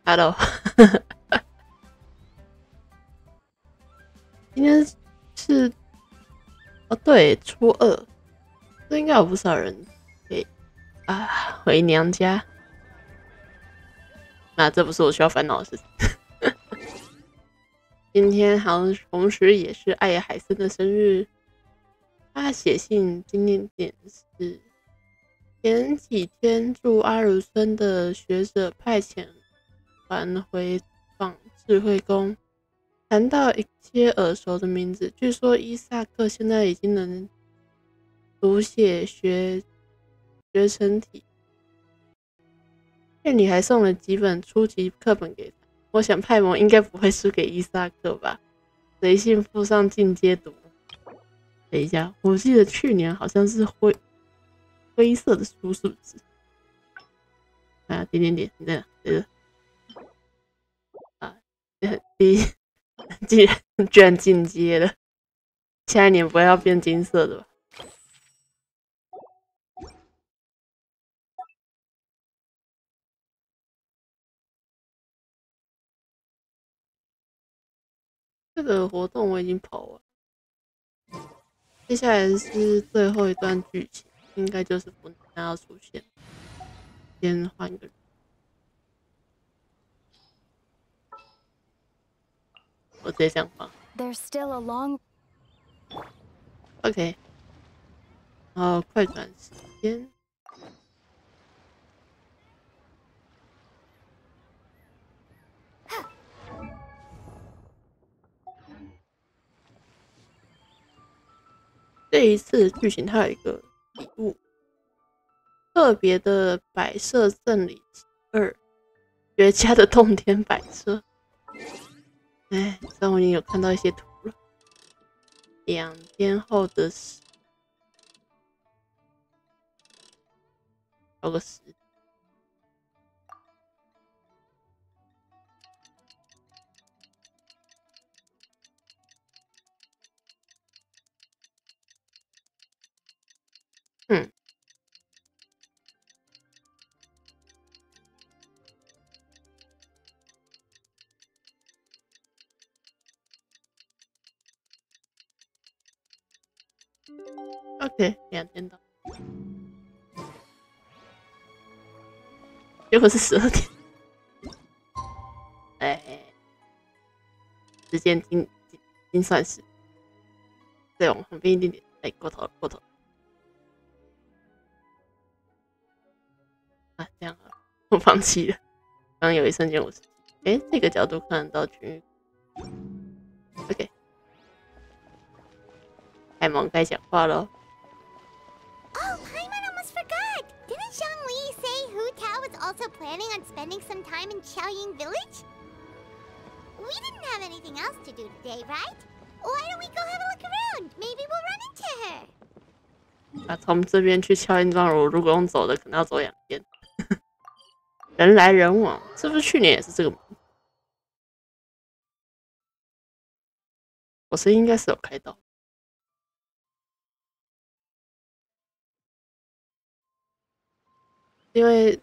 Hello， 今天是对，初二，这应该有不少人可以回娘家。那这不是我需要烦恼的事情。今天好像同时也是艾海森的生日，他写信纪念点是前几天驻阿鲁村的学者派遣团回访智慧宫，谈到一些耳熟的名字，据说伊萨克现在已经能读写学成体，店里还送了几本初级课本给他。我想派蒙应该不会输给伊萨克吧，随信附上进阶读。等一下，我记得去年好像是灰色的书，是不是？点，对居然进阶了，下一年不会要变金色的吧？这个活动我已经跑完，接下来是最后一段剧情，应该就是不能要出现。先换一个人。我直接这样放。OK， 然后快转时间。这一次剧情它有一个礼物，特别的摆设赠礼2，绝佳的洞天摆设。但我已经有看到一些图了。2天后的事，有个10。OK， 2天到，结果是12点。时间精算师，再往旁边一点点，过头了。这样我放弃了。刚刚有一瞬间我是，这个角度看得到群域。OK， 海蒙该讲话了。Oh, Paimon almost forgot! Didn't Zhang Li say Hu Tao was also planning on spending some time in Qiaoying Village? We didn't have anything else to do today, right? Why don't we go have a look around? Maybe we'll run into her. 从这边去敲印状炉，如果用走的，可能要走2天。人来人往，是不是去年也是这个？我声音应该是有开到。因为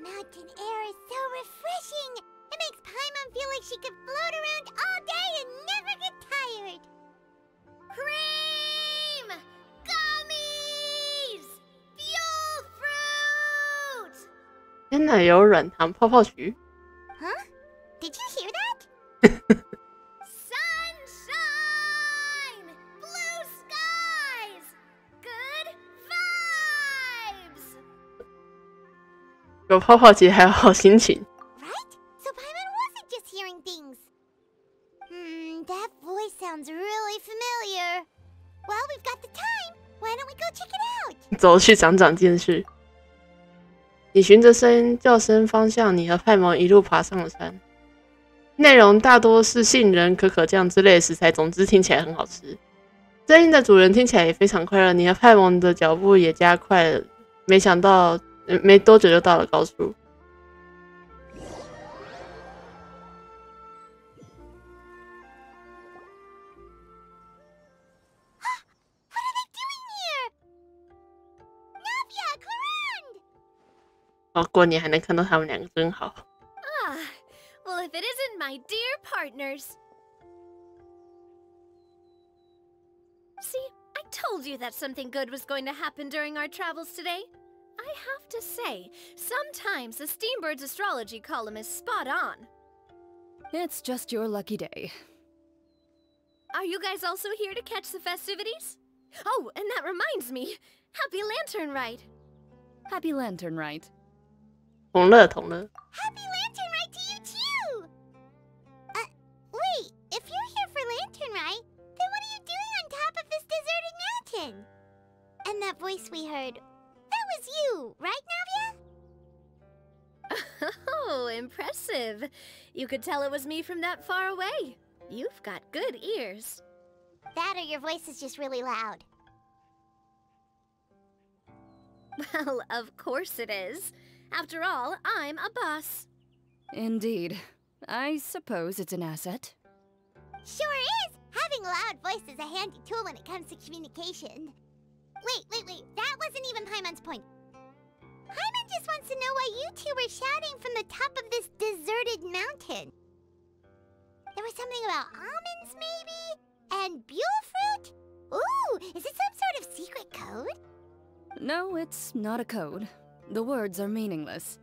Mountain air is so refreshing! It makes Paimon feel like she could float around all day and never get tired! Cream! Gummies! Fuel fruit! 鲜奶油软糖泡泡橘。Huh? Did you hear that? Sunshine! Blue skies! Good vibes! 有泡泡节还有好心情。 Right? So Paimon wasn't just hearing things. That voice sounds really familiar. Well, we've got the time. Why don't we go check it out? 走去长见识。你循着叫声方向，你和派蒙一路爬上了山。内容大多是杏仁、可可酱之类的食材，总之听起来很好吃。声音的主人听起来也非常快乐，你和派蒙的脚步也加快了。没想到没多久就到了高处。哦，过年还能看到他们两个真好。Ah, well, if it isn't my dear partners. See, I told you that something good was going to happen during our travels today. I have to say, sometimes the Steambird's astrology column is spot on. It's just your lucky day. Are you guys also here to catch the festivities? Oh, and that reminds me. Happy Lantern Ride. Happy Lantern Ride. 同乐同乐。 Happy Lantern Ride to you too! Wait, if you're here for Lantern Ride, then what are you doing on top of this deserted mountain? And that voice we heard, that was you, right, Navia? Oh, impressive. You could tell it was me from that far away. You've got good ears. That or your voice is just really loud. Well, of course it is. After all, I'm a boss. Indeed. I suppose it's an asset. Sure is! Having a loud voice is a handy tool when it comes to communication. Wait. That wasn't even Paimon's point. Paimon just wants to know why you two were shouting from the top of this deserted mountain. There was something about almonds, maybe? And buell fruit? Ooh, is it some sort of secret code? No, it's not a code. The words are meaningless.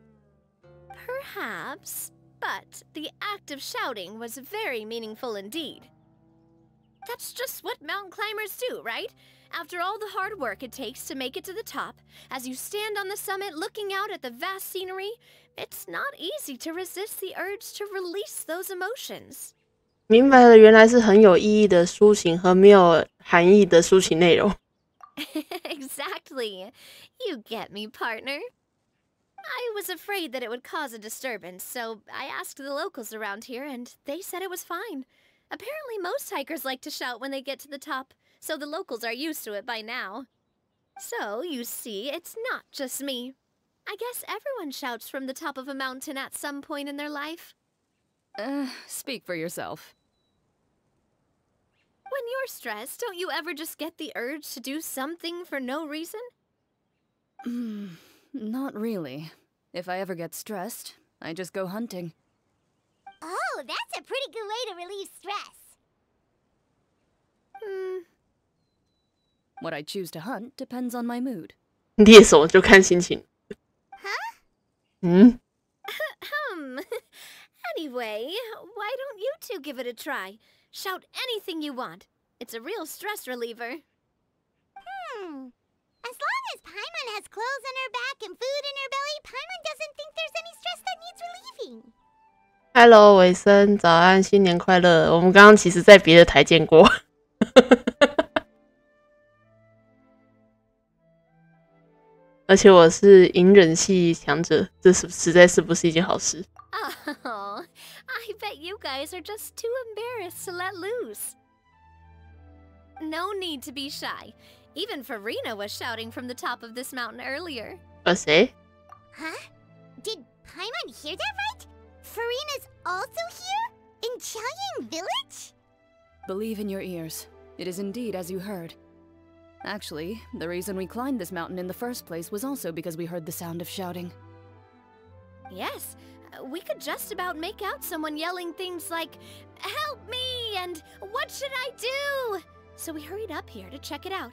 Perhaps, but the act of shouting was very meaningful indeed. That's just what mountain climbers do, right? After all the hard work it takes to make it to the top, as you stand on the summit looking out at the vast scenery, it's not easy to resist the urge to release those emotions. 明白了，原来是很有意义的抒情和没有含义的抒情内容。Exactly. You get me, partner. I was afraid that it would cause a disturbance, so I asked the locals around here, and they said it was fine. Apparently, most hikers like to shout when they get to the top, so the locals are used to it by now. So, you see, it's not just me. I guess everyone shouts from the top of a mountain at some point in their life. Speak for yourself. When you're stressed, don't you ever just get the urge to do something for no reason? Not really. If I ever get stressed, I just go hunting. Oh, that's a pretty good way to relieve stress. What I choose to hunt depends on my mood. 猎手就看心情。 Huh? Anyway, why don't you two give it a try? Shout anything you want. It's a real stress reliever. As long as Paimon has clothes on her back and food in her belly, Paimon doesn't think there's any stress that needs relieving. Hello， 伟森，早安，新年快乐！我们刚刚其实在别的台见过。而且我是隐忍系强者，这实在是不是一件好事。 Oh, I bet you guys are just too embarrassed to let loose. No need to be shy. Even Farina was shouting from the top of this mountain earlier. 谁？ Huh? Did Paimon hear that right? Farina's also here? In Chaoyang Village? Believe in your ears. It is indeed as you heard. Actually, the reason we climbed this mountain in the first place was also because we heard the sound of shouting. Yes, we could just about make out someone yelling things like, "Help me!" and "What should I do?" So we hurried up here to check it out.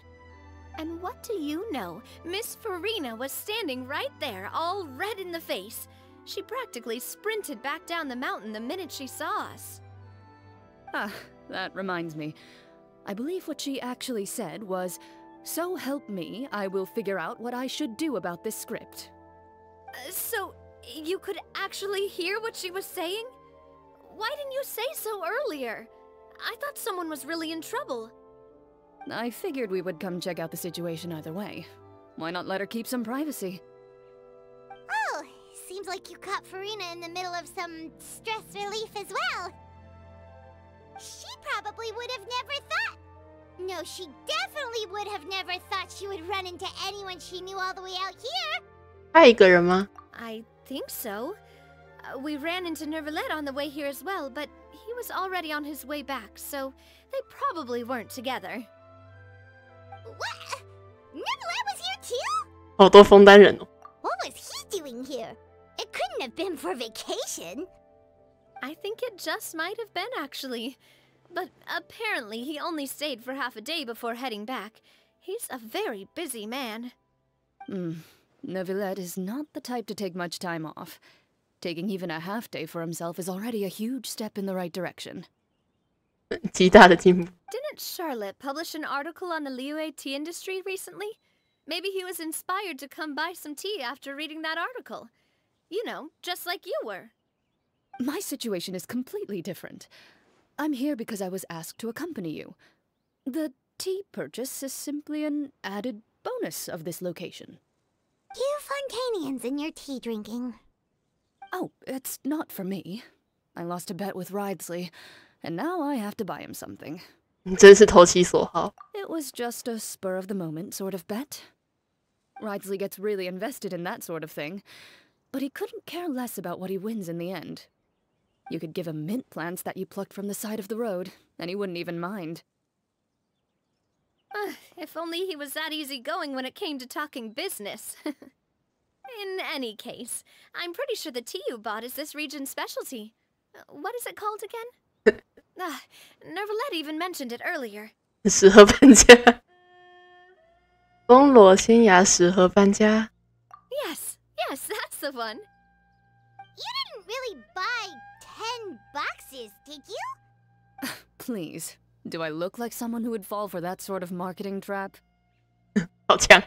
And what do you know? Miss Farina was standing right there, all red in the face. She practically sprinted back down the mountain the minute she saw us. Ah, that reminds me. I believe what she actually said was, "So help me, I will figure out what I should do about this script." So, you could actually hear what she was saying? Why didn't you say so earlier? I thought someone was really in trouble. I figured we would come check out the situation either way. Why not let her keep some privacy? Oh, seems like you caught Farina in the middle of some stress relief as well. She probably would have never thought. No, she definitely would have never thought she would run into anyone she knew all the way out here. 他一个人吗？ I think so. We ran into Nervalet on the way here as well, but he was already on his way back, so they probably weren't together. What? Nervalet was here too? 好多枫丹人哦。 What was he he doing here? It couldn't have been for vacation. I think it just might have been, actually. But apparently he only stayed for half a day before heading back. He's a very busy man. Neuvillette is not the type to take much time off. Taking even a half day for himself is already a huge step in the right direction. 极大的进步。 Didn't Charlotte publish an article on the Liyue tea industry recently? Maybe he was inspired to come buy some tea after reading that article. You know, just like you were. My situation is completely different. I'm here because I was asked to accompany you. The tea purchase is simply an added bonus of this location. You Fontanians and your tea drinking. Oh, it's not for me. I lost a bet with Ridsley, and now I have to buy him something. 真是投其所好。 It was just a spur-of-the-moment sort of bet. Ridsley gets really invested in that sort of thing, but he couldn't care less about what he wins in the end. You could give him mint plants that you plucked from the side of the road, and he wouldn't even mind. If only he was that easygoing when it came to talking business. In any case, I'm pretty sure the tea you bought is this region's specialty. What is it called again? Neuvillette even mentioned it earlier. 十盒搬家。松萝仙芽十盒搬家。 Yes, that's the one. You didn't really buy 10 boxes, did you? Please, do I look like someone who would fall for that sort of marketing trap? 好强。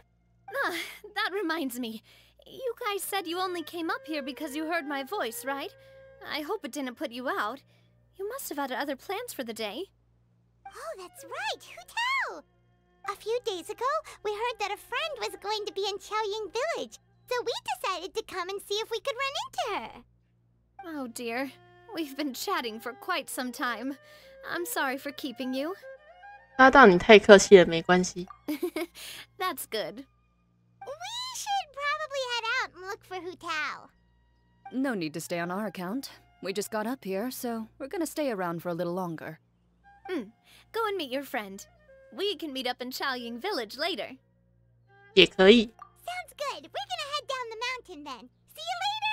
That reminds me. You guys said you only came up here because you heard my voice, right? I hope it didn't put you out. You must have had other plans for the day. Oh, that's right. Who tell? A few days ago, we heard that a friend was going to be in Chaoying Village, so we decided to come and see if we could run into her. Oh dear. We've been chatting for quite some time. I'm sorry for keeping you. 搭档，你太客气了，没关系。 That's good. We should probably head out and look for Hu Tao. No need to stay on our account. We just got up here, so we're gonna stay around for a little longer. Go and meet your friend. We can meet up in Chaoying Village later. 也可以。 Sounds good. We're gonna head down the mountain then. See you later.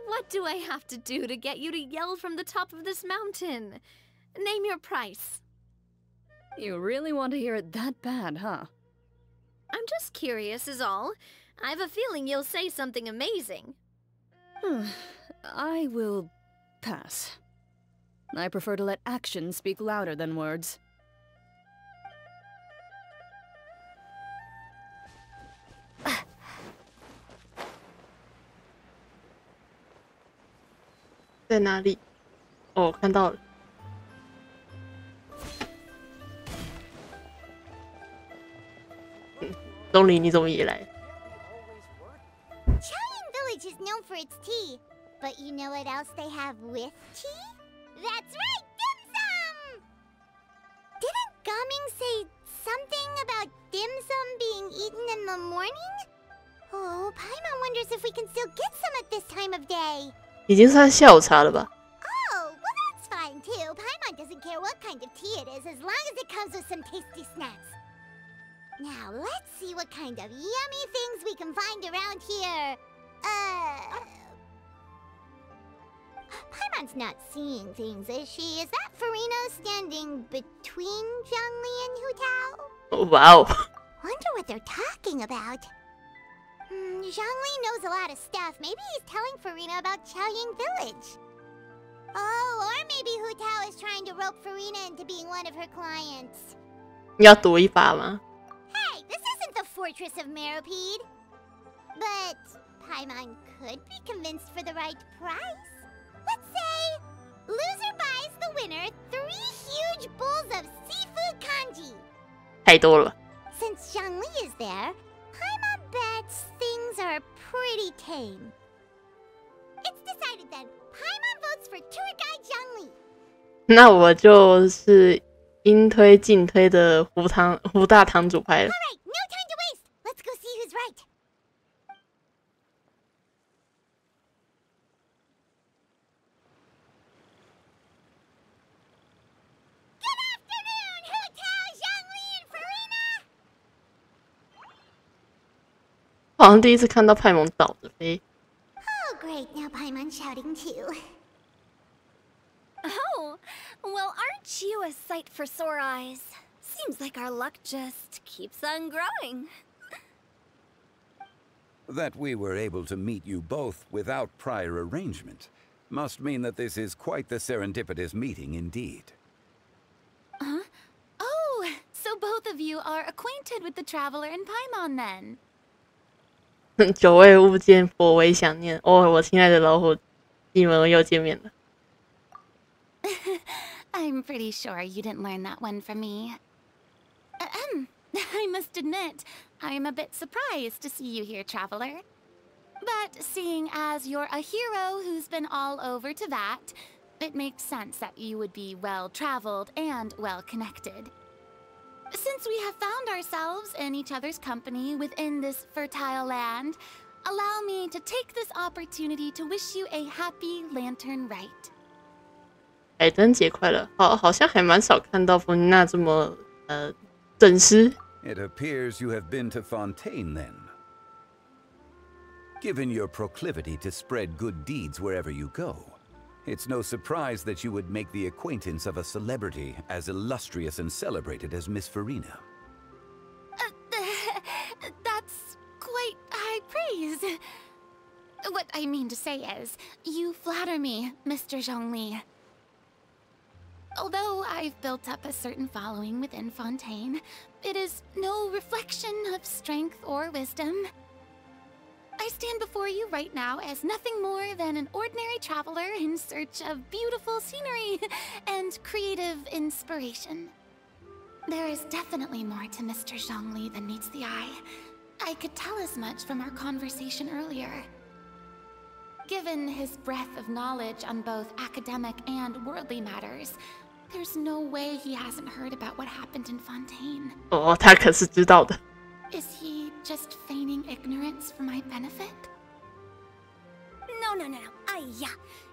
What do I have to do to get you to yell from the top of this mountain? Name your price. You really want to hear it that bad, huh? I'm just curious is all. I have a feeling you'll say something amazing. I will pass. I prefer to let actions speak louder than words. 在哪里？哦，看到了。钟离，你怎么也来？ Chaoying Village is known for its tea, but you know what else they have with tea? That's right, dim sum! Didn't Gaming say something about dim sum being eaten in the morning? Oh, Paimon wonders if we can still get some at this time of day. 已经算下午茶了吧？ Oh, well that's fine too. Paimon doesn't care what kind of tea it is as long as it comes with some tasty snacks. Now, let's see what kind of yummy things we can find around here. Paimon's not seeing things, is she? Is that Farino standing between Zhangli and Hu Tao? 哇哦！ Wonder what they're talking about. Zhangli knows a lot of stuff. Maybe he's telling Farina about Chaoying Village. Oh, or maybe Hu Tao is trying to rope Farina into being one of her clients. 你要赌一把吗？ Hey, this isn't the Fortress of Meropide. But Paimon could be convinced for the right price. Let's say loser buys the winner 3 huge bowls of seafood kanji. 太多了。 Since Zhangli is there, Paimon bets things are pretty tame. It's decided then. Paimon votes for tour guide Zhangli. 那我就是应推尽推的胡大堂主派了。 Alright, no time to waste. Let's go see who's right. Good afternoon, Hu Tao, Zhangli, and Farina! 我好像第一次看到派蒙倒着飞。Oh, great. Now Paimon's shouting too. Oh, well, aren't you a sight for sore eyes? Seems like our luck just keeps on growing. That we were able to meet you both without prior arrangement must mean that this is quite the serendipitous meeting indeed. Huh? Oh, so both of you are acquainted with the traveler in Paimon then? 久未勿见，颇为想念。哦，我亲爱的老伙，你们又见面了。I'm pretty sure you didn't learn that one from me. I must admit, I'm a bit surprised to see you here, traveler. But seeing as you're a hero who's been all over Teyvat, it makes sense that you would be well-traveled and well-connected. Since we have found ourselves in each other's company within this fertile land, allow me to take this opportunity to wish you a happy lantern rite. 海灯节快乐！好像还蛮少看到弗妮娜这么整诗。It appears you have been to Fontaine then. Given your proclivity to spread good deeds wherever you go, it's no surprise that you would make the acquaintance of a celebrity as illustrious and celebrated as Miss Farina. That's quite high praise. What I mean to say is, you flatter me, Mr. Zhongli. Although I've built up a certain following within Fontaine, it is no reflection of strength or wisdom. I stand before you right now as nothing more than an ordinary traveler in search of beautiful scenery and creative inspiration. There is definitely more to Mr. Zhongli than meets the eye. I could tell as much from our conversation earlier. Given his breadth of knowledge on both academic and worldly matters, there's no way he hasn't heard about what happened in Fontaine. 哦，他可是知道的。Is he just feigning ignorance for my benefit? No.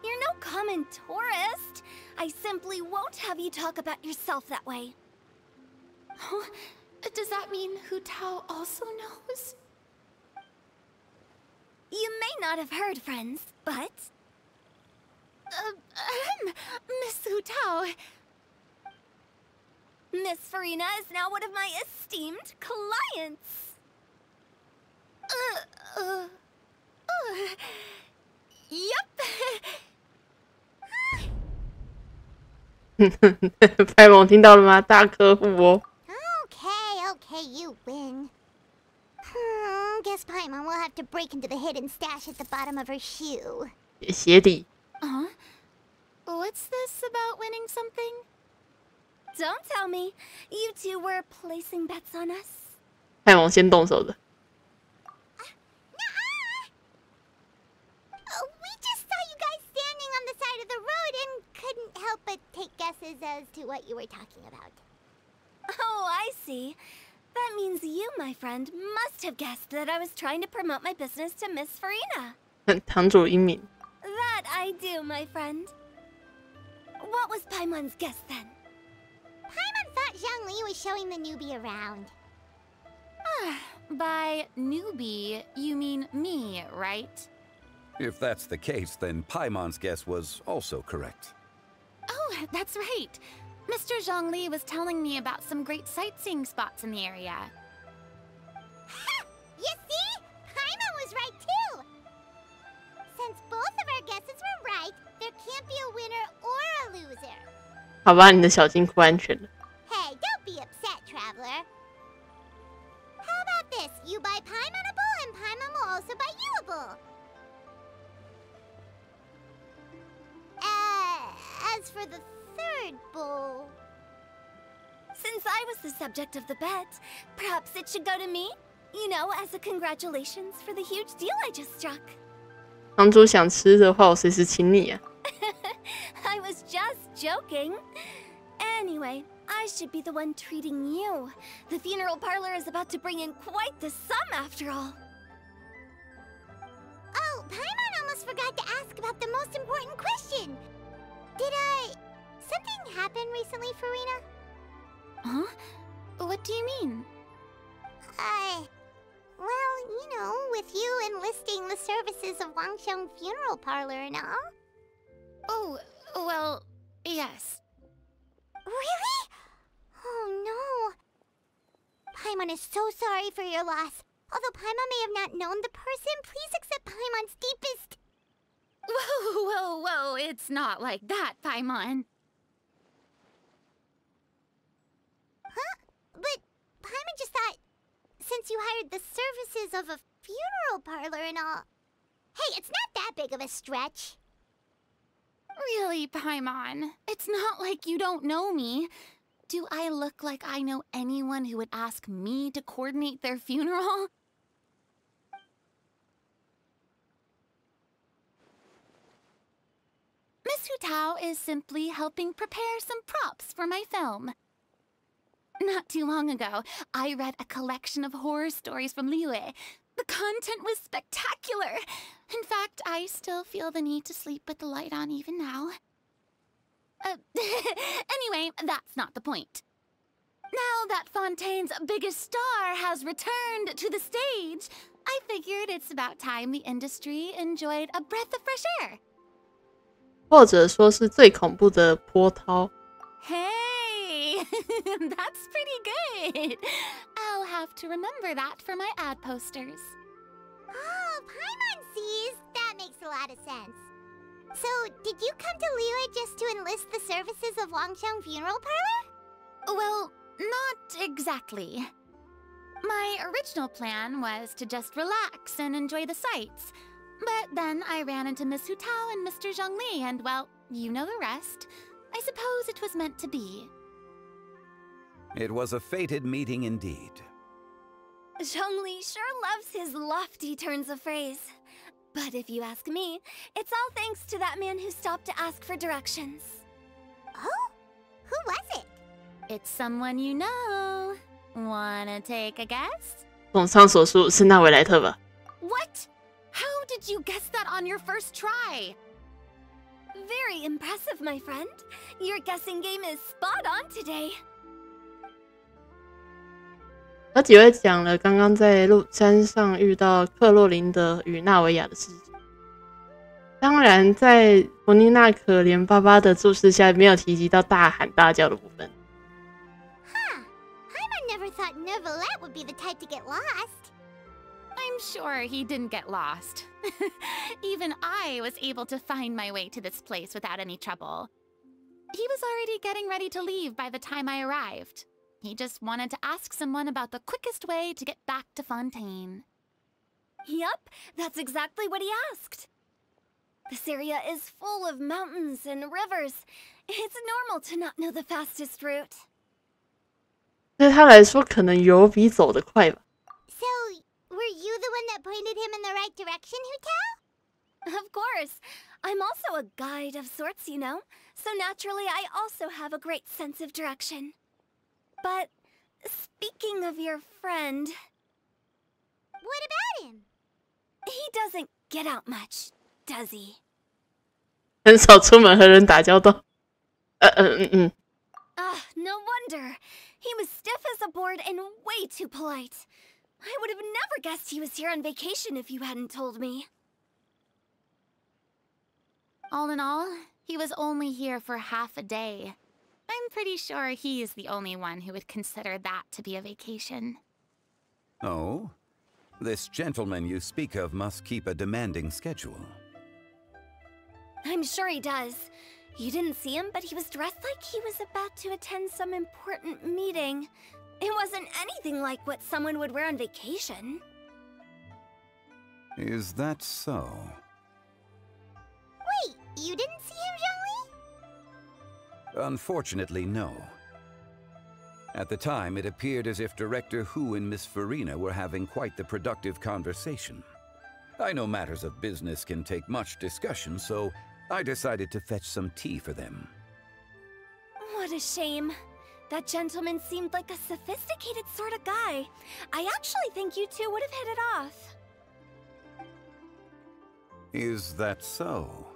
You're no common tourist. I simply won't have you talk about yourself that way. Huh? Does that mean Hu Tao also knows? You may not have heard, friends, but... Miss Hu Tao. Miss Farina is now one of my esteemed clients. Yep 派蒙听到了吗？大客户哦。Okay, you win. Guess Paimon will have to break into the hidden stash at the bottom of her shoe. 鞋底。What's this about winning something? Don't tell me. You two were placing bets on us. 派蒙先动手的。We just saw you guys standing on the side of the road and couldn't help but take guesses as to what you were talking about. Oh, I see. That means you, my friend, must have guessed that I was trying to promote my business to Miss Farina. 堂主英明。 That I do, my friend. What was Paimon's guess then? Paimon thought Zhongli was showing the newbie around. By newbie, you mean me, right? If that's the case, then Paimon's guess was also correct. Oh, that's right. Mr. Zhongli was telling me about some great sightseeing spots in the area. You see? Paimon was right too! Since both of our guesses were right, there can't be a winner or a loser. 好吧，你的小金库安全了。 Hey, don't be upset, traveler. How about this? You buy Paimon a bowl and Paimon will also buy you a bowl. As for the third bowl... Since I was the subject of the bet, perhaps it should go to me? You know, as a congratulations for the huge deal I just struck. 堂主想吃的话，我随时请你啊。I was just joking. Anyway, I should be the one treating you. The funeral parlor is about to bring in quite the sum after all. Oh, Paimon almost forgot to ask about the most important question. Did something happen recently, Farina? Huh? What do you mean? Well, you know, with you enlisting the services of Wangxiang Funeral Parlor and all. Oh, well, yes. Really? Oh no. Paimon is so sorry for your loss. Although Paimon may have not known the person, please accept Paimon's deepest... Whoa, it's not like that, Paimon. Huh? But Paimon just thought, since you hired the services of a funeral parlor and all... Hey, it's not that big of a stretch. Really, Paimon? It's not like you don't know me. Do I look like I know anyone who would ask me to coordinate their funeral? Miss Hu Tao is simply helping prepare some props for my film. Not too long ago, I read a collection of horror stories from Liyue. The content was spectacular. In fact, I still feel the need to sleep with the light on even now. Anyway, that's not the point. Now that Fontaine's biggest star has returned to the stage, I figured it's about time the industry enjoyed a breath of fresh air. 或者说是最恐怖的波涛。 Hey, that's pretty good. I'll have to remember that for my ad posters. Oh, Paimon sees. That makes a lot of sense. So, did you come to Liyue just to enlist the services of Wangxiang Funeral Parlor? Well, not exactly. My original plan was to just relax and enjoy the sights. But then I ran into Miss Hu Tao and Mr. Zhongli, and well, you know the rest. I suppose it was meant to be. It was a fated meeting indeed. Zhongli sure loves his lofty turns of phrase. But if you ask me, it's all thanks to that man who stopped to ask for directions. Oh? Who was it? It's someone you know. Wanna take a guess? 综上所述是纳维莱特吧？ What? How did you guess that on your first try? Very impressive, my friend. Your guessing game is spot on today. 而几位讲了刚刚在山上遇到克洛琳德与纳维亚的事情。当然，在弗妮娜可怜巴巴的注视下，没有提及到大喊大叫的部分。 Huh. Paimon never thought Neuvillette would be the type to get lost. I'm sure he didn't get lost. Even I was able to find my way to this place without any trouble. He was already getting ready to leave by the time I arrived. He just wanted to ask someone about the quickest way to get back to Fontaine. Yup, that's exactly what he asked. This area is full of mountains and rivers. It's normal to not know the fastest route. 对他来说，可能游比走得快吧。 So, were you the one that pointed him in the right direction, Hu Tao? Of course. I'm also a guide of sorts, you know. So naturally, I also have a great sense of direction. But speaking of your friend... What about him? He doesn't get out much, does he? 很少出门和人打交道。No wonder. He was stiff as a board and way too polite. I would have never guessed he was here on vacation if you hadn't told me. All in all, he was only here for half a day. I'm pretty sure he is the only one who would consider that to be a vacation. Oh? This gentleman you speak of must keep a demanding schedule. I'm sure he does. You didn't see him, but he was dressed like he was about to attend some important meeting. It wasn't anything like what someone would wear on vacation. Is that so? Wait, you didn't see him, Zhongli? Unfortunately, no. At the time, it appeared as if Director Hu and Miss Farina were having quite the productive conversation. I know matters of business can take much discussion, so I decided to fetch some tea for them. What a shame. That gentleman seemed like a sophisticated sort of guy. I actually think you two would have hit it off. Is that so?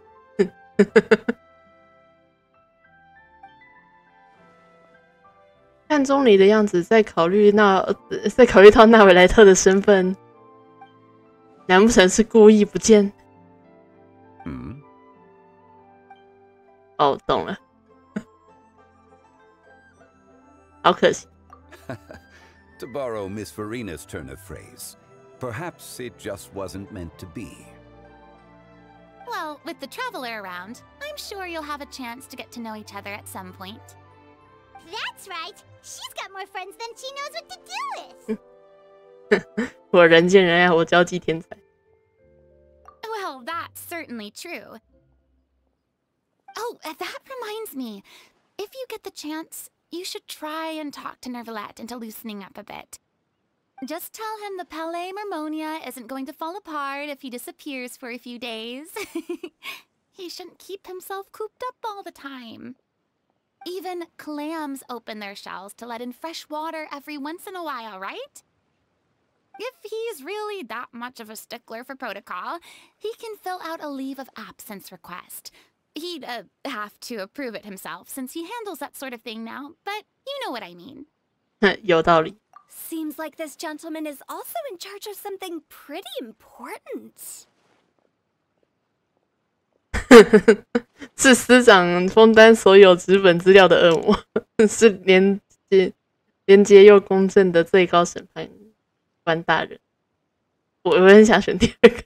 看钟离的样子，在考虑到纳维莱特的身份，难不成是故意不见？哦，懂了。好可惜。To borrow Miss Farina's turn of phrase, perhaps it just wasn't meant to be. Well, with the Traveler around, I'm sure you'll have a chance to get to know each other at some point. That's right. She's got more friends than she knows what to do with. 我人见人爱，我交际天才。Well, that's certainly true. Oh, that reminds me. If you get the chance, you should try and talk to Nervalette into loosening up a bit. Just tell him the Palais Mermonia isn't going to fall apart if he disappears for a few days. He shouldn't keep himself cooped up all the time. Even clams open their shells to let in fresh water every once in a while, right? If he's really that much of a stickler for protocol, he can fill out a leave of absence request. He'd have to approve it himself since he handles that sort of thing now, but you know what I mean. 有道理。 Seems like this gentleman is also in charge of something pretty important. 是司长封单所有纸本资料的恶魔，是廉洁又公正的最高审判官大人。我很想选第二个。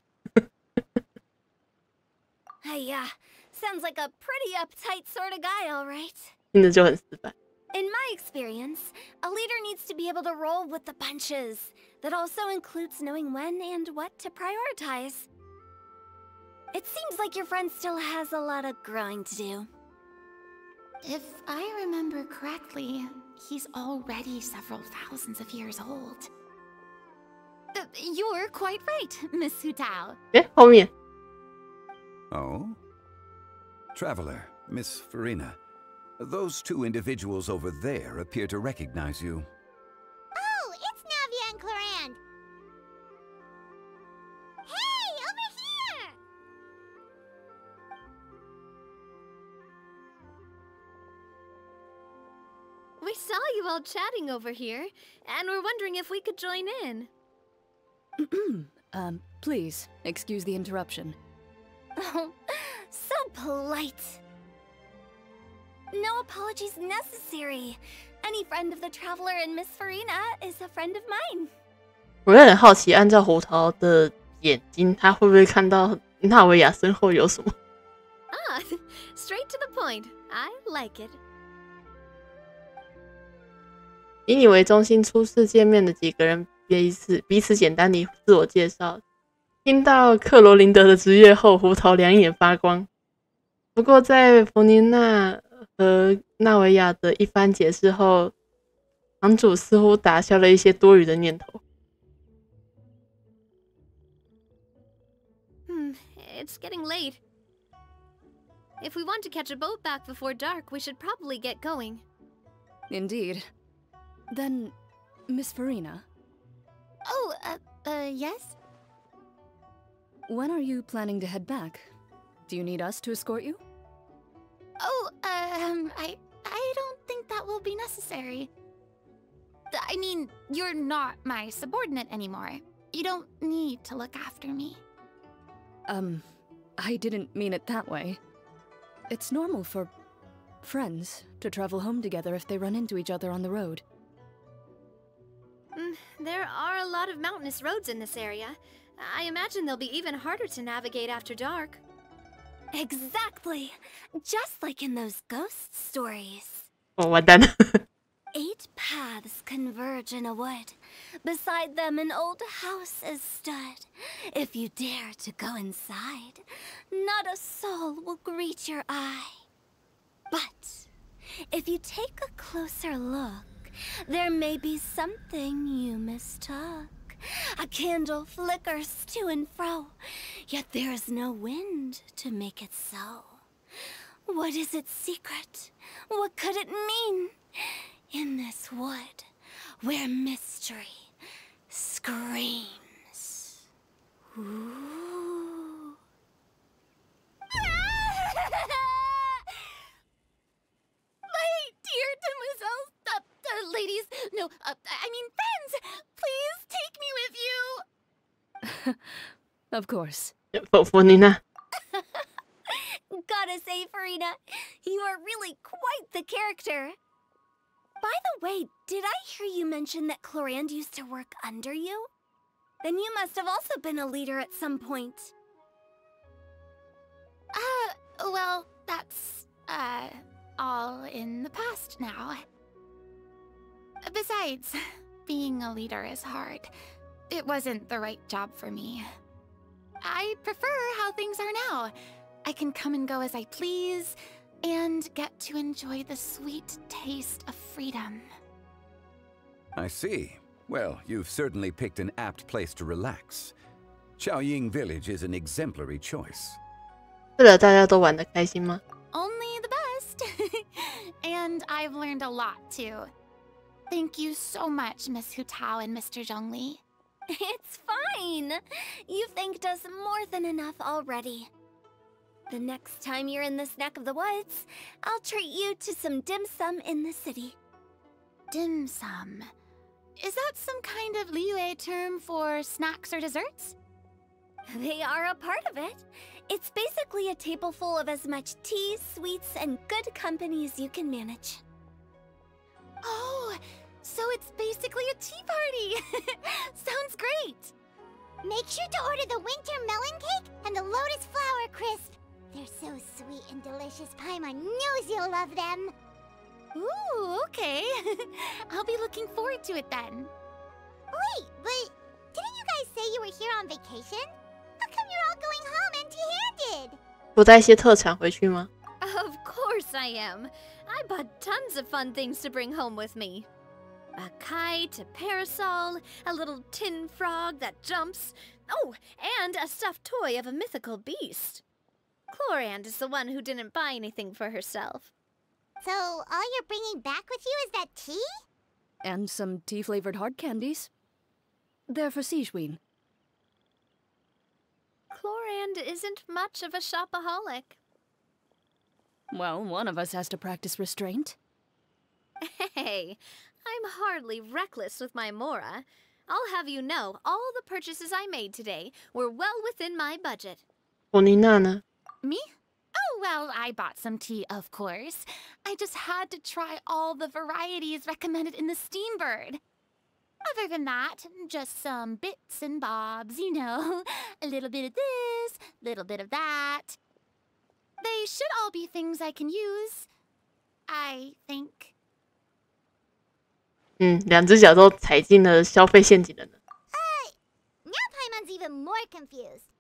Yeah, sounds like a pretty uptight sort of guy, all right. 听着就很死板。 In my experience, a leader needs to be able to roll with the punches. That also includes knowing when and what to prioritize. It seems like your friend still has a lot of growing to do. If I remember correctly, he's already several thousands of years old. You're quite right, Miss Hutao. 后面。 Oh? Traveler, Miss Farina. Those two individuals over there appear to recognize you. Oh, it's Navia and Clarand. Hey, over here! We saw you all chatting over here, and we're wondering if we could join in. Please, excuse the interruption. Oh, so polite. No apologies necessary. Any friend of the Traveler and Miss Farina is a friend of mine. 我有点好奇，按照胡桃的眼睛，他会不会看到纳维亚身后有什么？ Ah, straight to the point. I like it. 以你为中心初次见面的几个人彼此简单地自我介绍。听到克罗琳德的职业后，胡桃两眼发光。不过在弗尼娜和纳维亚的一番解释后，堂主似乎打消了一些多余的念头。It's getting late. If we want to catch a boat back before dark, we should probably get going. Indeed. Then, Miss Farina. Oh, yes? When are you planning to head back? Do you need us to escort you? Oh, I don't think that will be necessary. I mean, you're not my subordinate anymore. You don't need to look after me. I didn't mean it that way. It's normal for friends to travel home together if they run into each other on the road. There are a lot of mountainous roads in this area. I imagine they'll be even harder to navigate after dark. Exactly. Just like in those ghost stories. 哦，完蛋了。 8 paths converge in a wood. Beside them an old house is stood. If you dare to go inside, not a soul will greet your eye. But if you take a closer look, there may be something you mistook. A candle flickers to and fro, yet there is no wind to make it so. What is its secret? What could it mean? In this wood, where mystery screams. Ooh. My dear demoiselles, ladies, no, I mean friends, please take me with you. Of course. 弗妮娜。 Gotta say, Farina, you are really quite the character. By the way, did I hear you mention that Clorand used to work under you? Then you must have also been a leader at some point. Well, that's, all in the past now. Besides, being a leader is hard. It wasn't the right job for me. I prefer how things are now. I can come and go as I please, and get to enjoy the sweet taste of freedom. I see. Well, you've certainly picked an apt place to relax. Qiaoying Village is an exemplary choice. 是的，大家都玩得开心吗？ Only the best. And I've learned a lot, too. Thank you so much, Miss Hu Tao and Mr. Zhongli. It's fine. You've thanked us more than enough already. The next time you're in this neck of the woods, I'll treat you to some dim sum in the city. Dim sum. Is that some kind of Liyue term for snacks or desserts? They are a part of it. It's basically a table full of as much tea, sweets, and good company as you can manage. Oh, so it's basically a tea party. Sounds great. Make sure to order the winter melon cake and the lotus flower crisp. They're so sweet and delicious. Paimon knows you'll love them. Ooh, okay. I'll be looking forward to it then. Wait, but didn't you guys say you were here on vacation? How come you're all going home empty-handed? 不带一些特产回去吗？ Of course I am. I bought tons of fun things to bring home with me. A kite, a parasol, a little tin frog that jumps. Oh, and a stuffed toy of a mythical beast. Clorand is the one who didn't buy anything for herself. So all you're bringing back with you is that tea? And some tea-flavored hard candies. They're for Sijwin. Clorand isn't much of a shopaholic. Well, one of us has to practice restraint. Hey, I'm hardly reckless with my Mora. I'll have you know, all the purchases I made today were well within my budget. 弗妮娜呢？ Me? Oh, well, I bought some tea, of course. I just had to try all the varieties recommended in the Steambird. Other than that, just some bits and bobs, you know. A little bit of this, little bit of that. They should all be things I can use, I think. 两只脚都踩进了消费陷阱了呢。Now Paimon's even more confused.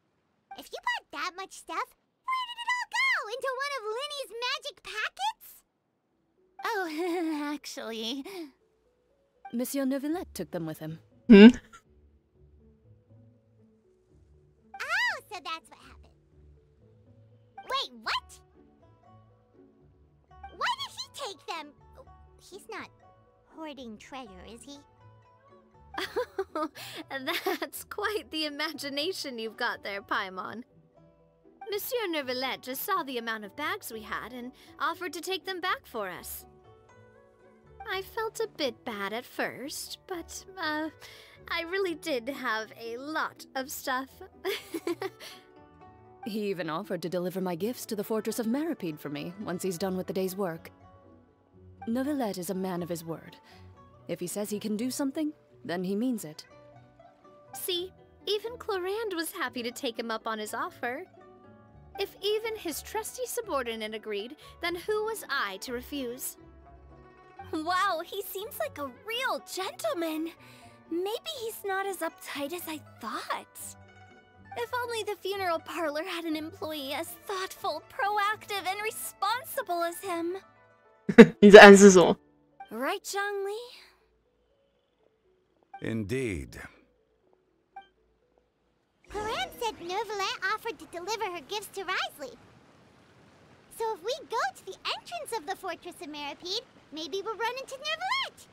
If you bought that much stuff, where did it all go? Into one of Linny's magic packets? Oh, actually... Monsieur Neuvillette took them with him. Oh, so that's what happened. Wait, what? Why did he take them? He's not hoarding treasure, is he? That's quite the imagination you've got there, Paimon. Monsieur Neuvillette just saw the amount of bags we had and offered to take them back for us. I felt a bit bad at first, but, I really did have a lot of stuff. He even offered to deliver my gifts to the Fortress of Maripede for me once he's done with the day's work. Neuvillette is a man of his word. If he says he can do something, then he means it. See, even Clorand was happy to take him up on his offer. If even his trusty subordinate agreed, then who was I to refuse? Wow, he seems like a real gentleman. Maybe he's not as uptight as I thought. If only the funeral parlor had an employee as thoughtful, proactive, and responsible as him. 你在暗示什么？ Right, Zhongli? Indeed. Clorand said Neuvillette offered to deliver her gifts to Risley. So if we go to the entrance of the Fortress of Maripede, maybe we'll run into Neuvillette.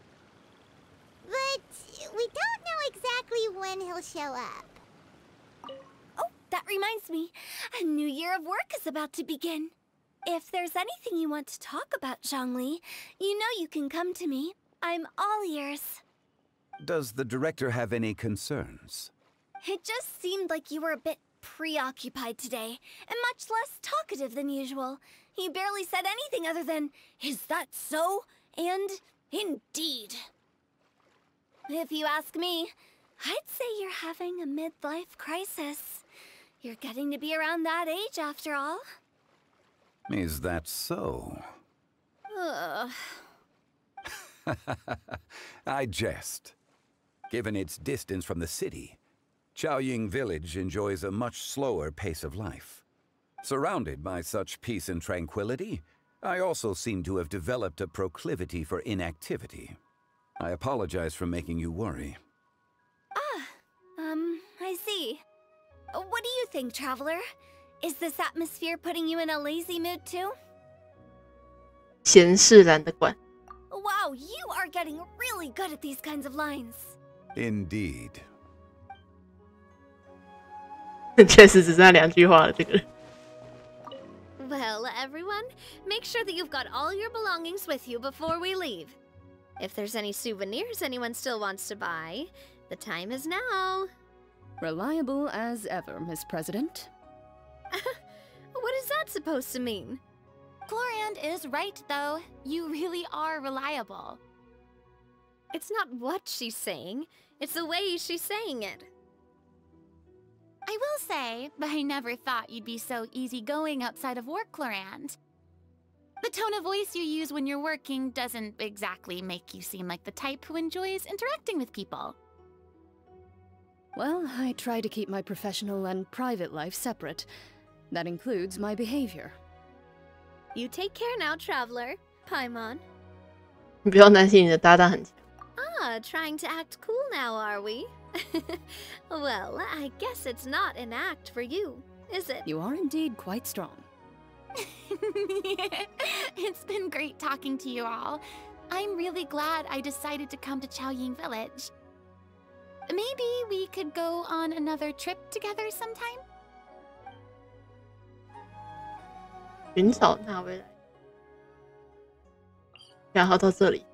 But we don't know exactly when he'll show up. Oh, that reminds me. A new year of work is about to begin. If there's anything you want to talk about, Zhongli, you know you can come to me. I'm all ears. Does the director have any concerns? It just seemed like you were a bit preoccupied today, and much less talkative than usual. He barely said anything other than, "Is that so?" and "Indeed." If you ask me, I'd say you're having a midlife crisis. You're getting to be around that age after all. Is that so? Ugh. I jest. Given its distance from the city, Chaoying Village enjoys a much slower pace of life. Surrounded by such peace and tranquility, I also seem to have developed a proclivity for inactivity. I apologize for making you worry. I see. What do you think, Traveler? Is this atmosphere putting you in a lazy mood too? 闲事懒得管。 Wow, you are getting really good at these kinds of lines. Indeed. 确实只剩下2句话了，这个人。 Well, everyone, make sure that you've got all your belongings with you before we leave. If there's any souvenirs anyone still wants to buy, the time is now. Reliable as ever, Miss President. What is that supposed to mean? Chlorand is right, though. You really are reliable. It's not what she's saying, it's the way she's saying it. I will say, I never thought you'd be so easygoing outside of work, Chlorand. The tone of voice you use when you're working doesn't exactly make you seem like the type who enjoys interacting with people. Well, I try to keep my professional and private life separate. That includes my behavior. You take care now, Traveler. Paimon. 你不用担心，你的搭档很强。 Trying to act cool now, are we? Well, I guess it's not an act for you, is it? You are indeed quite strong. It's been great talking to you all. I'm really glad I decided to come to Chaoying Village. Maybe we could go on another trip together sometime? 寻找那未来。然后到这里。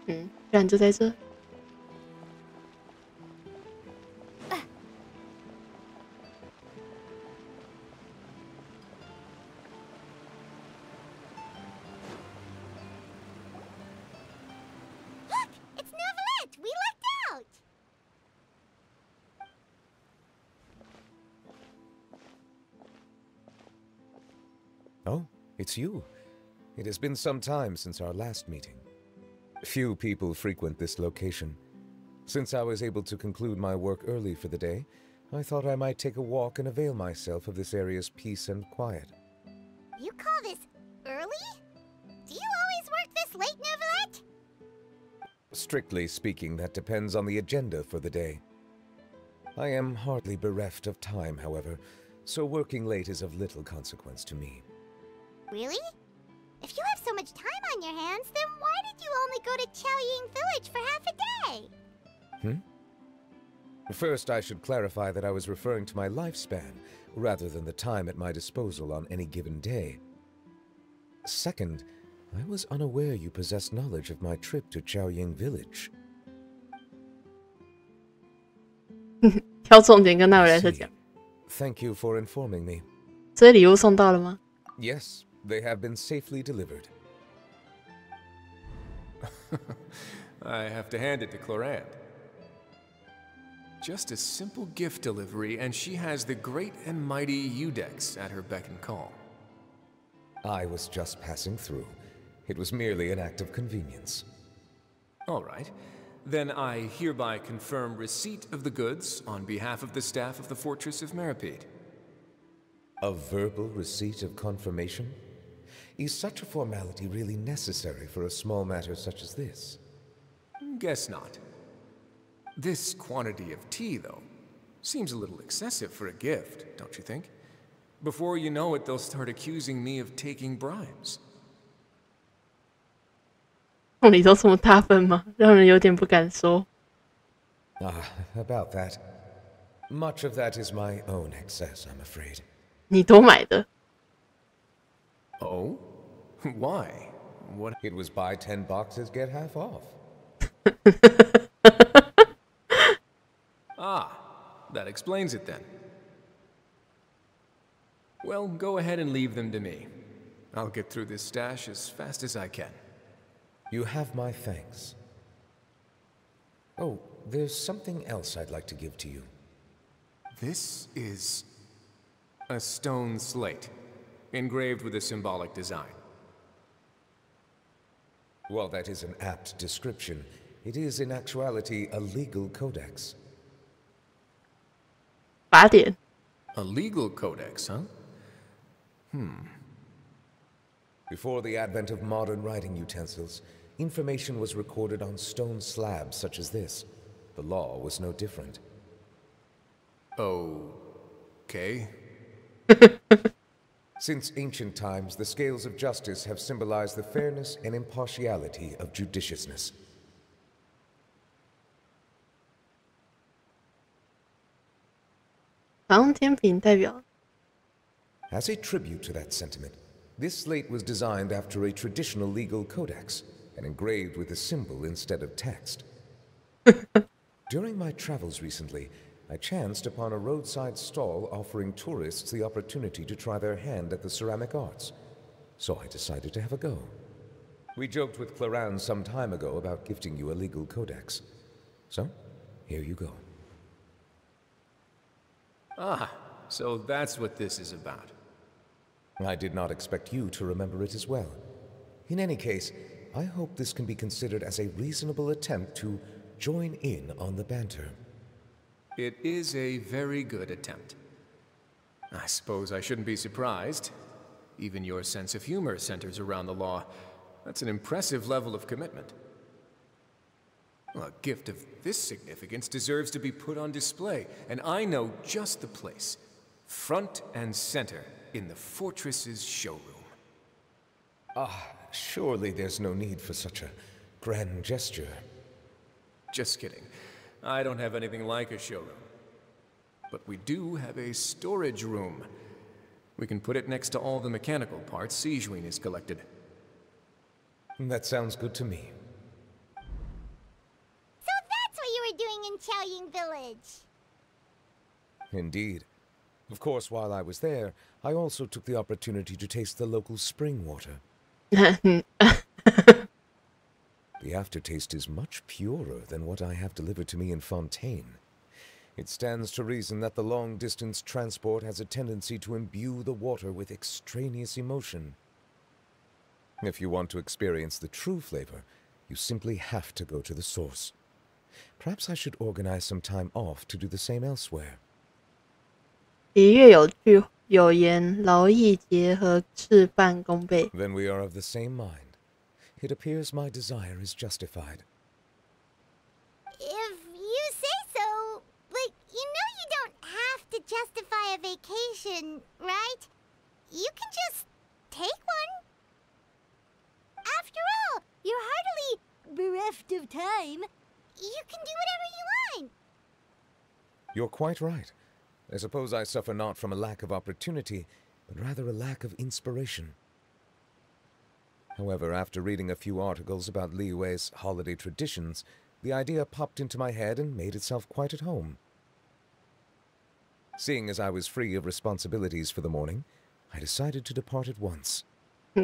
居然就在这。 Look! It's Neuvillette! We lucked out! Oh, it's you. It has been some time since our last meeting. Few people frequent this location. Since I was able to conclude my work early for the day, I thought I might take a walk and avail myself of this area's peace and quiet. You call this early? Do you always work this late, Neuvillette? Strictly speaking, that depends on the agenda for the day. I am hardly bereft of time, however, so working late is of little consequence to me. Really? If you have so much time on your hands, then why did you only go to Chaoying Village for half a day? First, I should clarify that I was referring to my lifespan, rather than the time at my disposal on any given day. Second, I was unaware you possessed knowledge of my trip to Chaoying Village. 挑重点跟那位来特讲。 Thank you for informing me. 这些礼物送到了吗？ Yes, they have been safely delivered. I have to hand it to Chlorand. Just a simple gift delivery, and she has the great and mighty Udex at her beck and call. I was just passing through. It was merely an act of convenience. All right. Then I hereby confirm receipt of the goods on behalf of the staff of the Fortress of Meripede. A verbal receipt of confirmation? Is such a formality really necessary for a small matter such as this? Guess not. This quantity of tea, though, seems a little excessive for a gift, don't you think? Before you know it, they'll start accusing me of taking bribes. 送礼都这么大份吗？让人有点不敢说。About that. Much of that is my own excess, I'm afraid. 你多买的？ Oh? Why? What? It was buy 10 boxes, get half off. Ah, that explains it then. Well, go ahead and leave them to me. I'll get through this stash as fast as I can. You have my thanks. Oh, there's something else I'd like to give to you. This is a stone slate, engraved with a symbolic design. While that is an apt description, it is in actuality a legal codex. 法典。 A legal codex, huh? Before the advent of modern writing utensils, information was recorded on stone slabs such as this. The law was no different. Okay. Since ancient times, the scales of justice have symbolized the fairness and impartiality of judiciousness. 长天平代表 As a tribute to that sentiment, this slate was designed after a traditional legal codex and engraved with a symbol instead of text. During my travels recently, I chanced upon a roadside stall offering tourists the opportunity to try their hand at the ceramic arts, so I decided to have a go. We joked with Clarence some time ago about gifting you a legal codex. So, here you go. Ah, so that's what this is about. I did not expect you to remember it as well. In any case, I hope this can be considered as a reasonable attempt to join in on the banter. It is a very good attempt. I suppose I shouldn't be surprised. Even your sense of humor centers around the law. That's an impressive level of commitment. A gift of this significance deserves to be put on display, and I know just the place. Front and center in the Fortress's showroom. Surely there's no need for such a grand gesture. Just kidding. I don't have anything like a showroom. But we do have a storage room. We can put it next to all the mechanical parts Sijuin has collected. That sounds good to me. So that's what you were doing in Chaoying Village. Indeed. Of course, while I was there, I also took the opportunity to taste the local spring water. The aftertaste is much purer than what I have delivered to me in Fontaine. It stands to reason that the long-distance transport has a tendency to imbue the water with extraneous emotion. If you want to experience the true flavor, you simply have to go to the source. Perhaps I should organize some time off to do the same elsewhere. 礼乐有据有言，劳逸结合，事半功倍。 Then we are of the same mind. It appears my desire is justified. If you say so, but you know you don't have to justify a vacation, right? You can just take one. After all, you're hardly bereft of time. You can do whatever you want. You're quite right. I suppose I suffer not from a lack of opportunity, but rather a lack of inspiration. However, after reading a few articles about Liyue's holiday traditions, the idea popped into my head and made itself quite at home. Seeing as I was free of responsibilities for the morning, I decided to depart at once.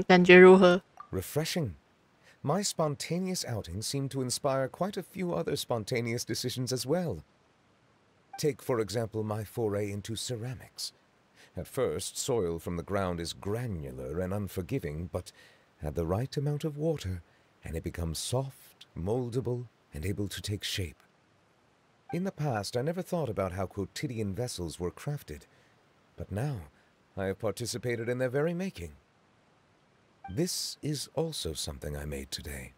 感觉如何？ Refreshing. My spontaneous outing seemed to inspire quite a few other spontaneous decisions as well. Take, for example, my foray into ceramics. At first, soil from the ground is granular and unforgiving, but add the right amount of water, and it becomes soft, moldable, and able to take shape. In the past, I never thought about how quotidian vessels were crafted, but now I have participated in their very making. This is also something I made today.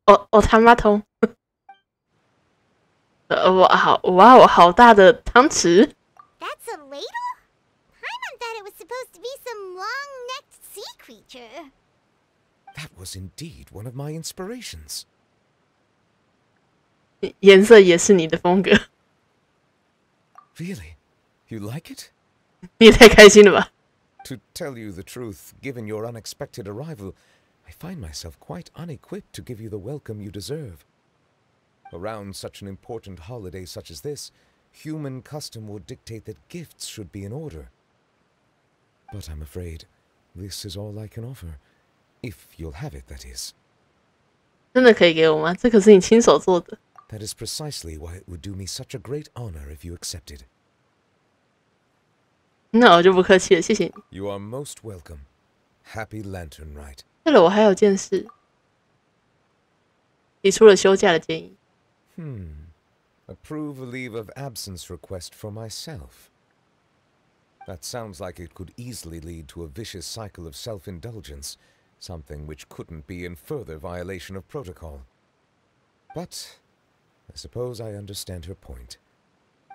哦，他妈通。哇，好大的汤匙。That's a ladle? Paimon thought it was supposed to be some long-necked sea creature. That was indeed one of my inspirations. 颜色也是你的风格。Really? You like it? 你也太开心了吧。To tell you the truth, given your unexpected arrival, I find myself quite unequipped to give you the welcome you deserve. Around such an important holiday such as this, human custom would dictate that gifts should be in order. But I'm afraid this is all I can offer. If you'll have it, that is. 真的可以给我吗？这可是你亲手做的。That is precisely why it would do me such a great honor if you accepted. 那我就不客气了，谢谢你。You are most welcome. Happy Lantern Rite. 对了，我还有件事，提出了休假的建议。Approve a leave of absence request for myself. That sounds like it could easily lead to a vicious cycle of self-indulgence, something which couldn't be in further violation of protocol. But I suppose I understand her point.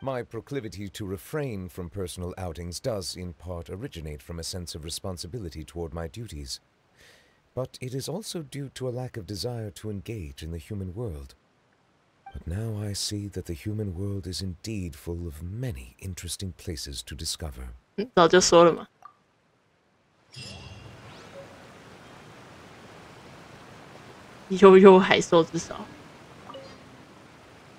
My proclivity to refrain from personal outings does in part originate from a sense of responsibility toward my duties. But it is also due to a lack of desire to engage in the human world. But now I see that the human world is indeed full of many interesting places to discover. 早就说了嘛。悠悠海兽之少。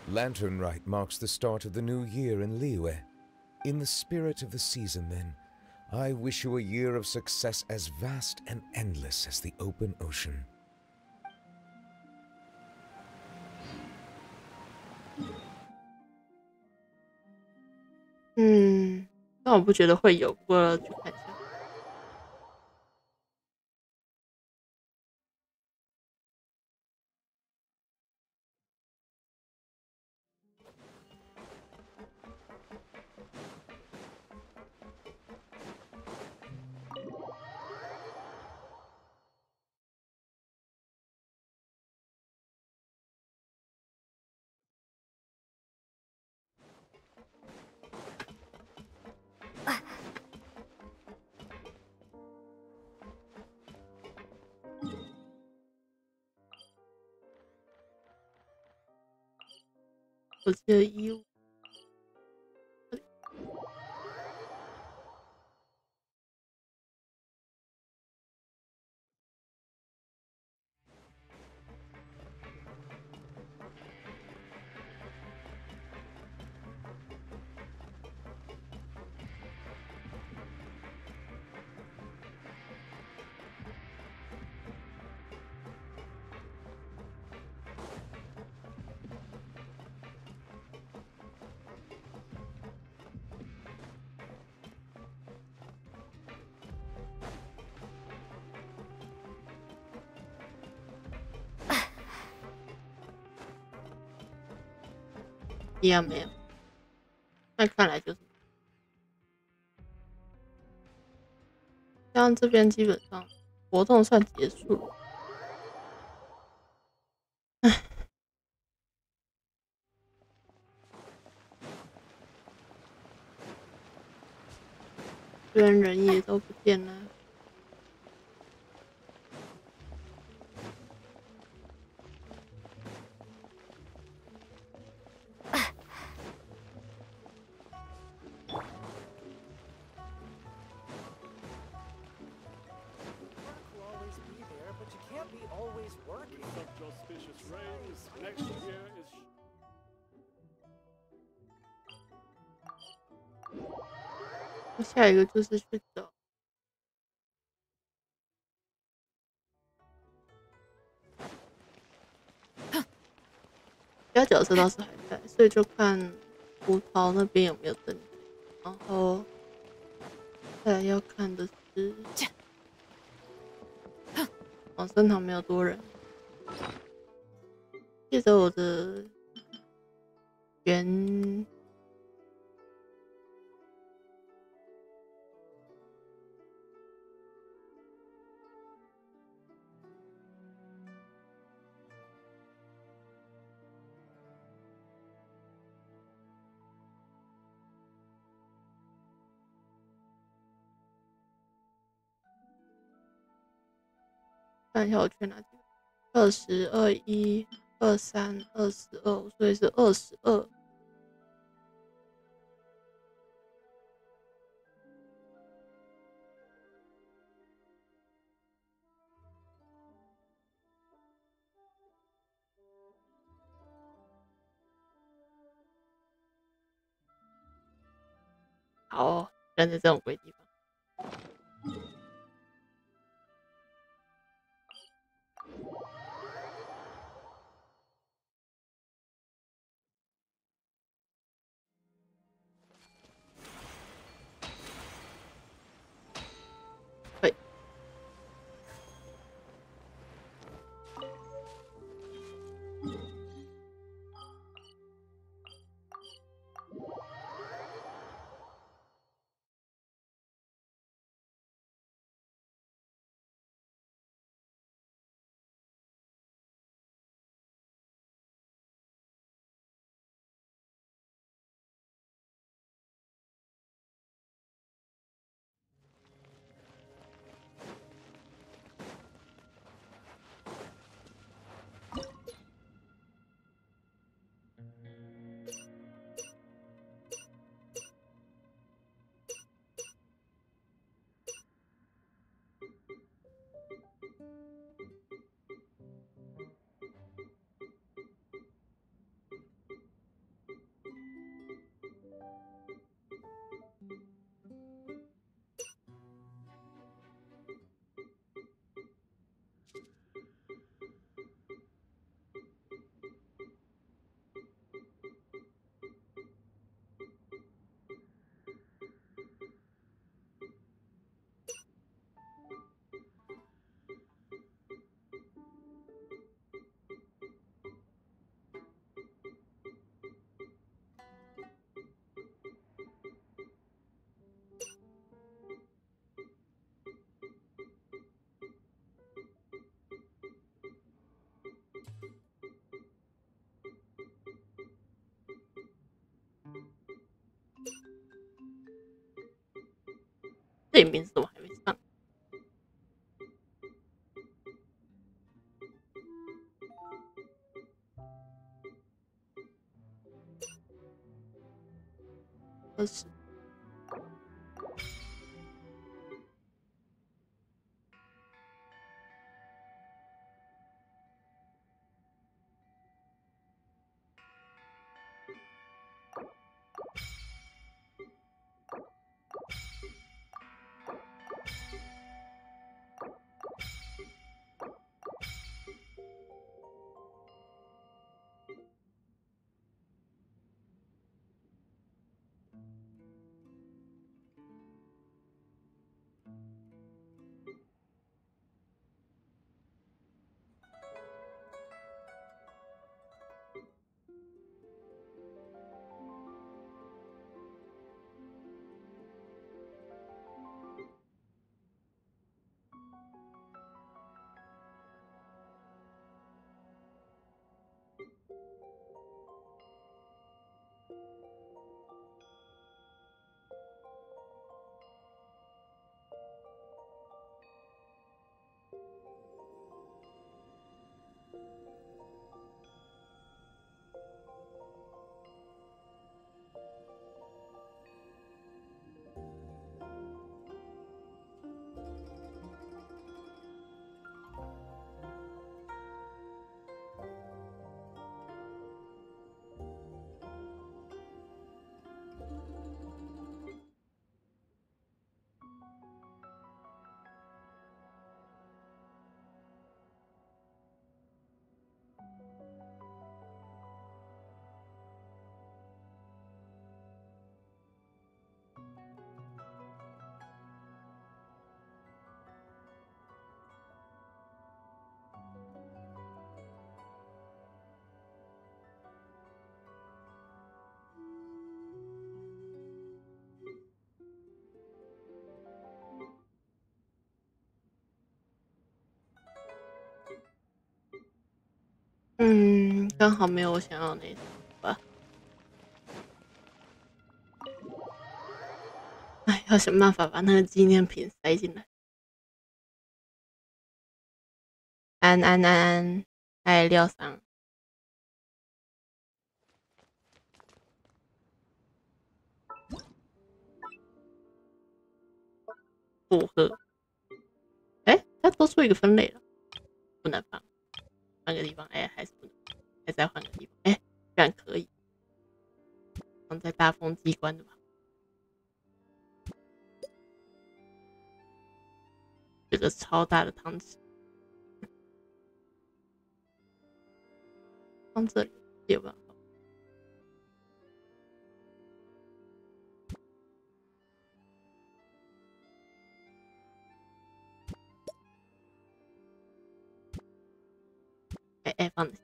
Lantern Rite marks the start of the new year in Liyue. In the spirit of the season, then, I wish you a year of success as vast and endless as the open ocean. 但我不觉得会有，不过去看一下。我记得15。一样没有，那看来就是像这边基本上活动算结束了。这边人也都不见了。下一个就是去找其他角色倒是还在，所以就看葡萄那边有没有登台，然后再来要看的是，哦，圣堂没有多人。借着我的原看一下我去哪几个，20、21、23、22，所以是22。好，原来这种鬼地方。对，这里面是什么还没上？20。刚好没有我想要的那种吧。哎，要想办法把那个纪念品塞进来。安，哎，廖桑，附和。哎，它多出一个分类了，不能放，换个地方。哎，还是不能，还是再换个地方。哎，居然可以放在大风机关的吧？这个超大的汤匙放这里有办法。哎，放得下。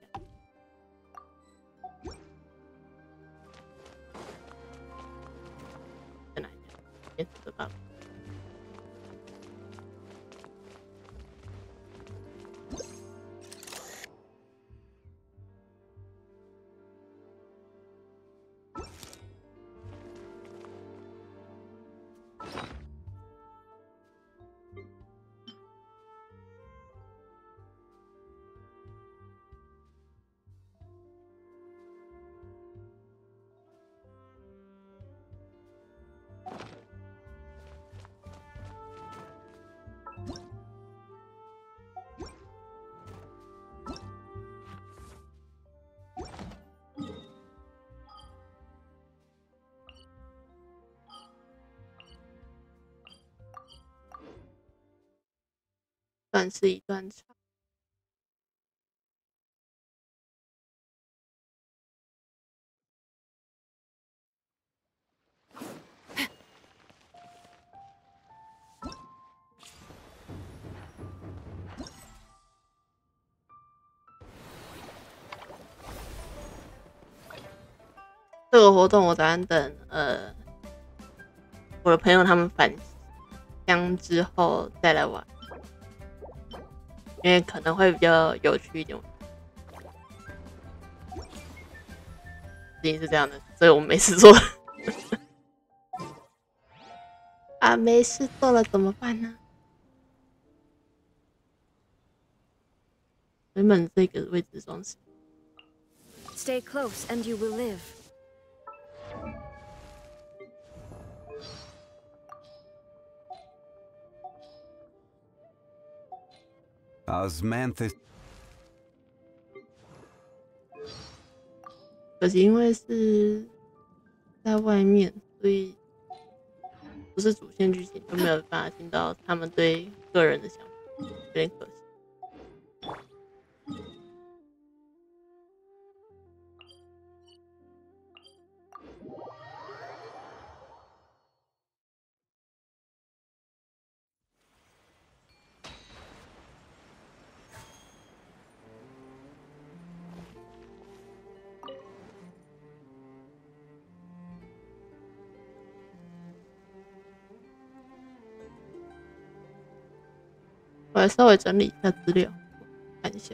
在哪一家？先得到了。算是一段长。这个活动我打算等我的朋友他们返乡之后再来玩，因为可能会比较有趣一点。事情是这样的，所以我没事做啊，没事做了怎么办呢？原本这个位置装饰。Stay close and you will live. Osmanthus. 可惜因为是在外面，所以不是主线剧情，就没有办法听到他们对个人的想法，有点可惜。我来稍微整理一下资料，看一下。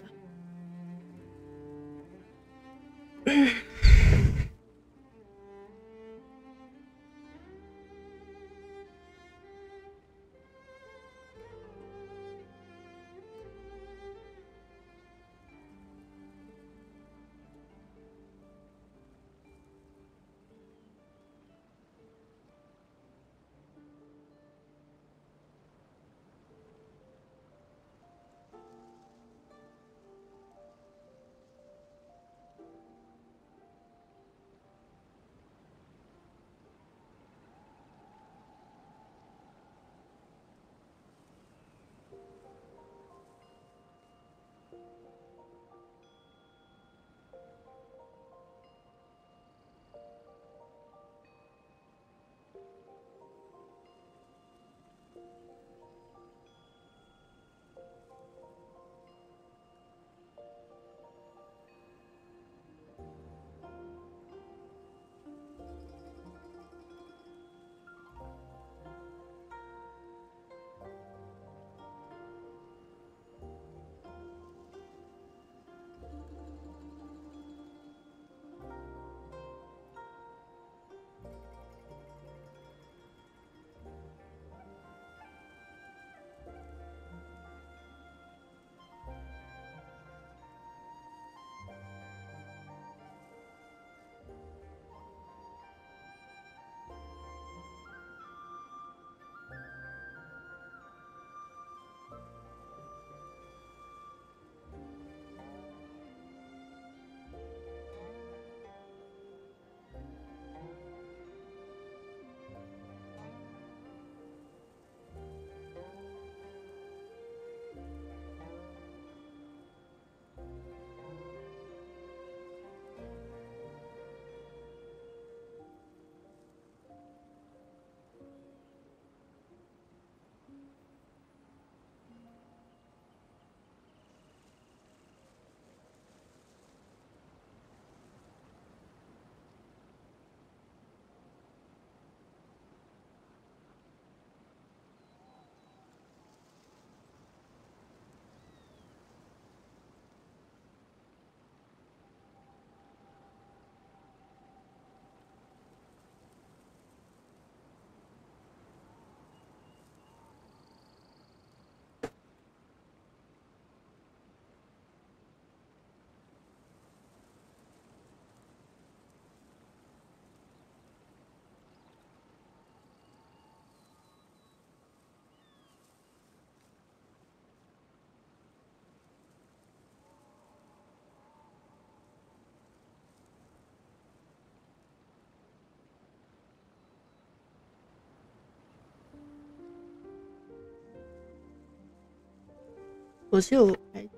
我是有拍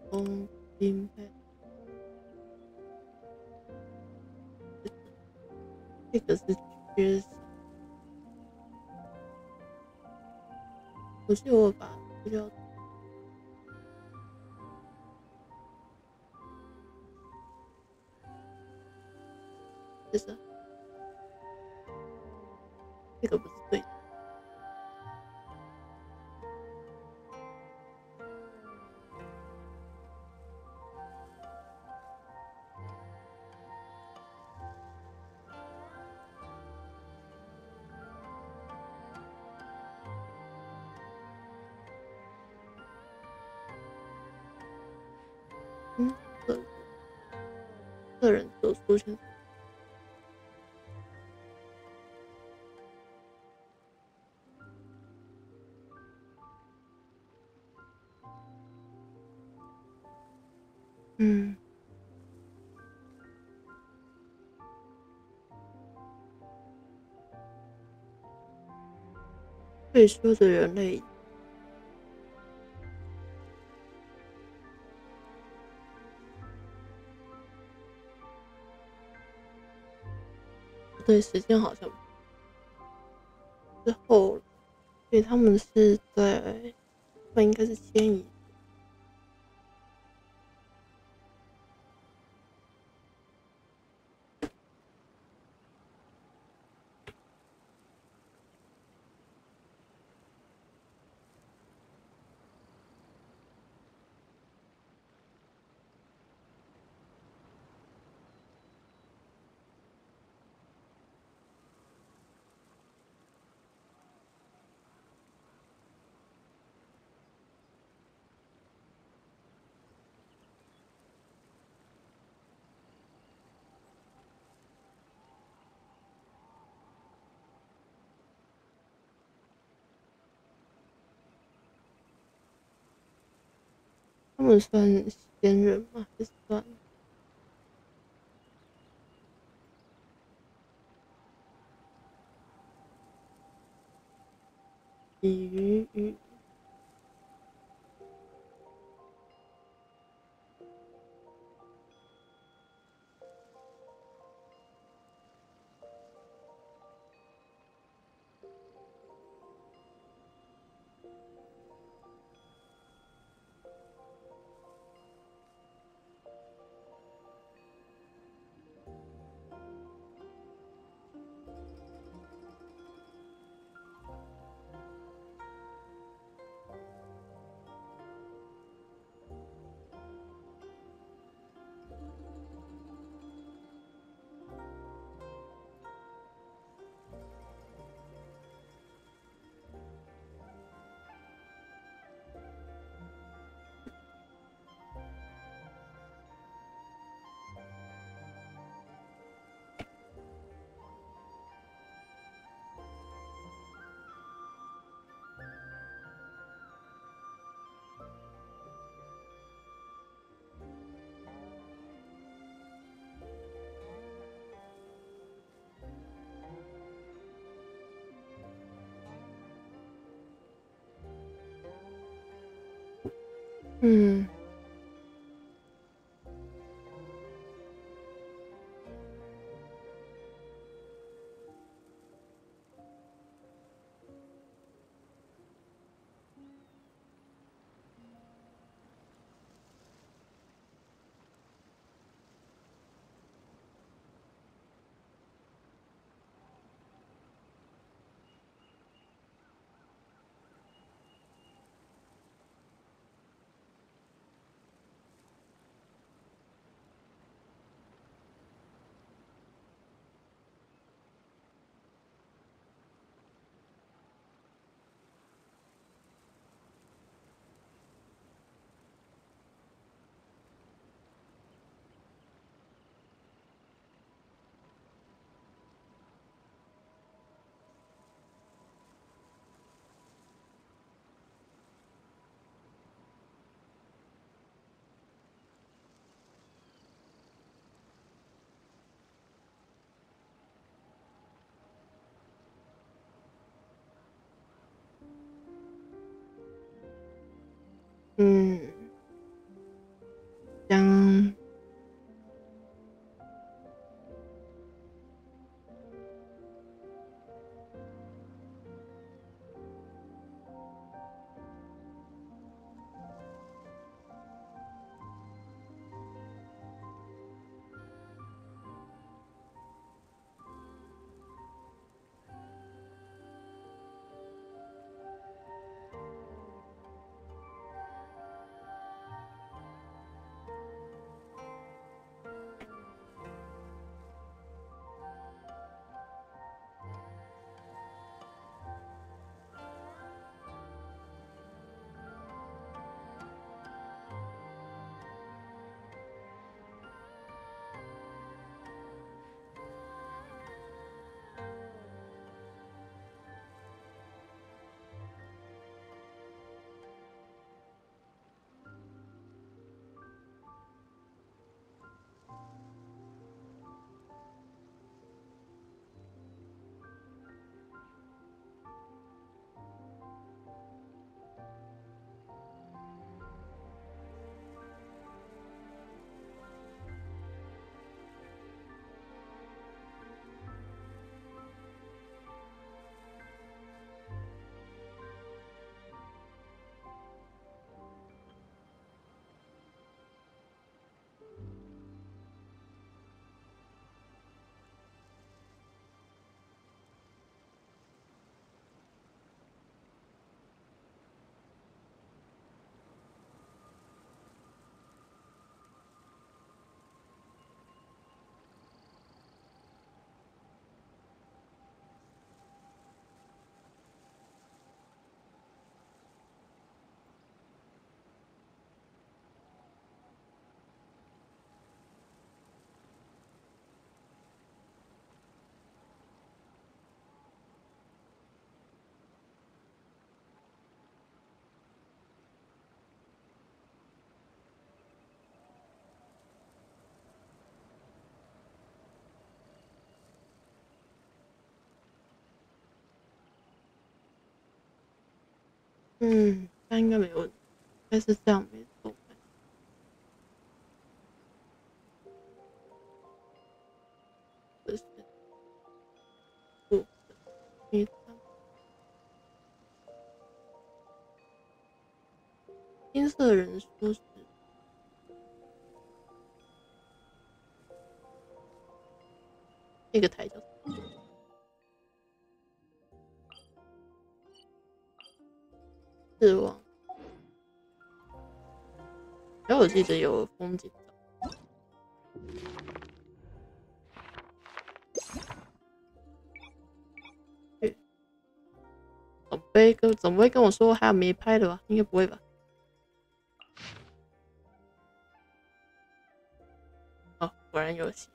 东京拍，这个是缺少。我记得我把资料，就是这个不是对的。个人所出现。退缩的人类。对，时间好像之后了，所以他们是在，他们应该是迁移。他们算仙人吗？还是算鲤鱼与？那应该没问题，应该是这样没错。这是部分，第三，金色人说是那个台叫什么？失望。然后我记得有风景照。总不会跟我说还有没拍的吧？应该不会吧？哦，果然有戏。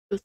就是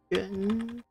圆。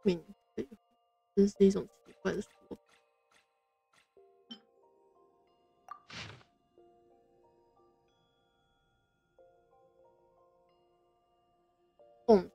免费，真是一种奇怪的说法。凤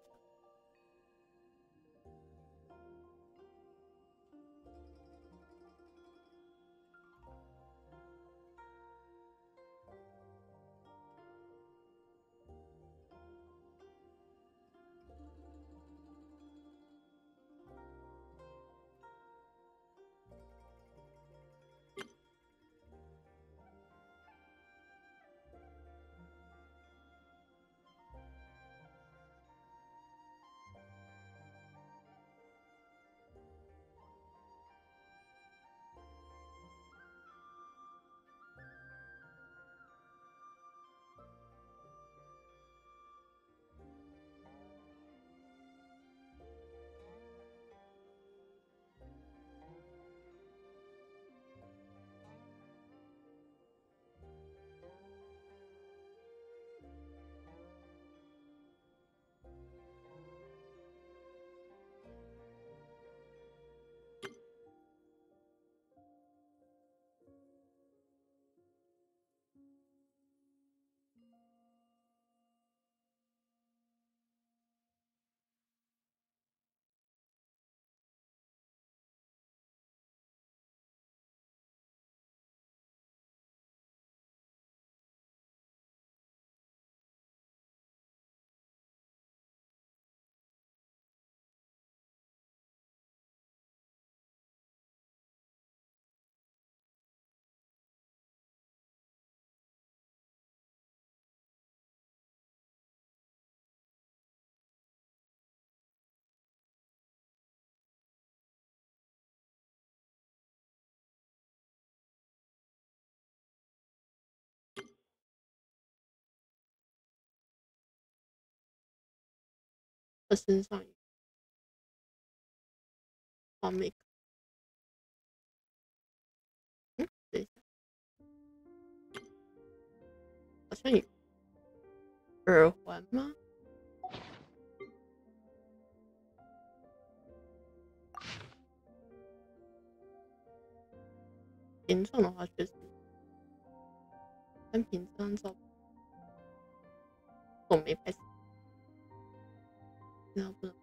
的身上有画眉，等一下，好像有耳环吗？形状的话确实，单凭这张照片，我没拍死，那不能。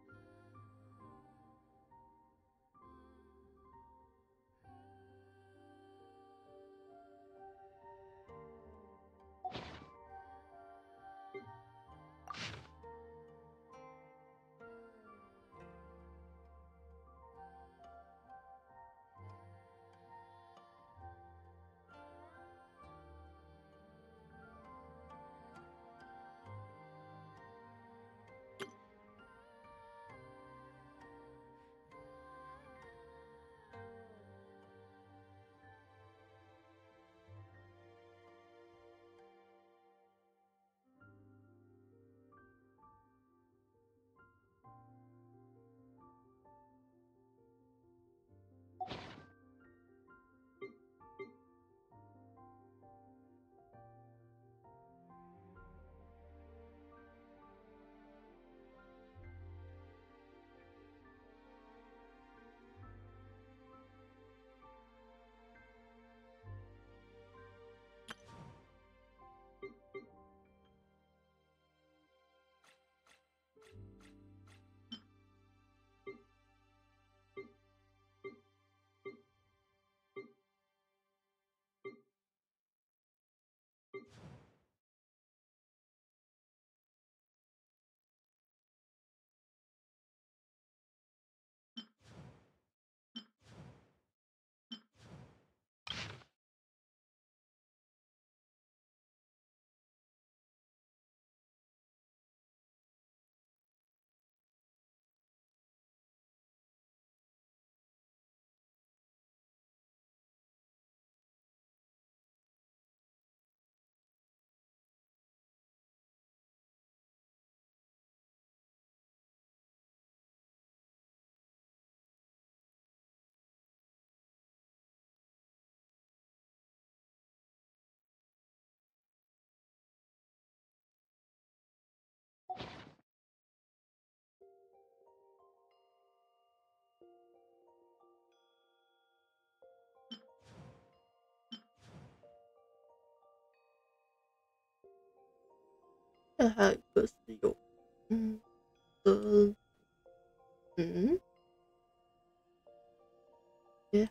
得还有一个是有，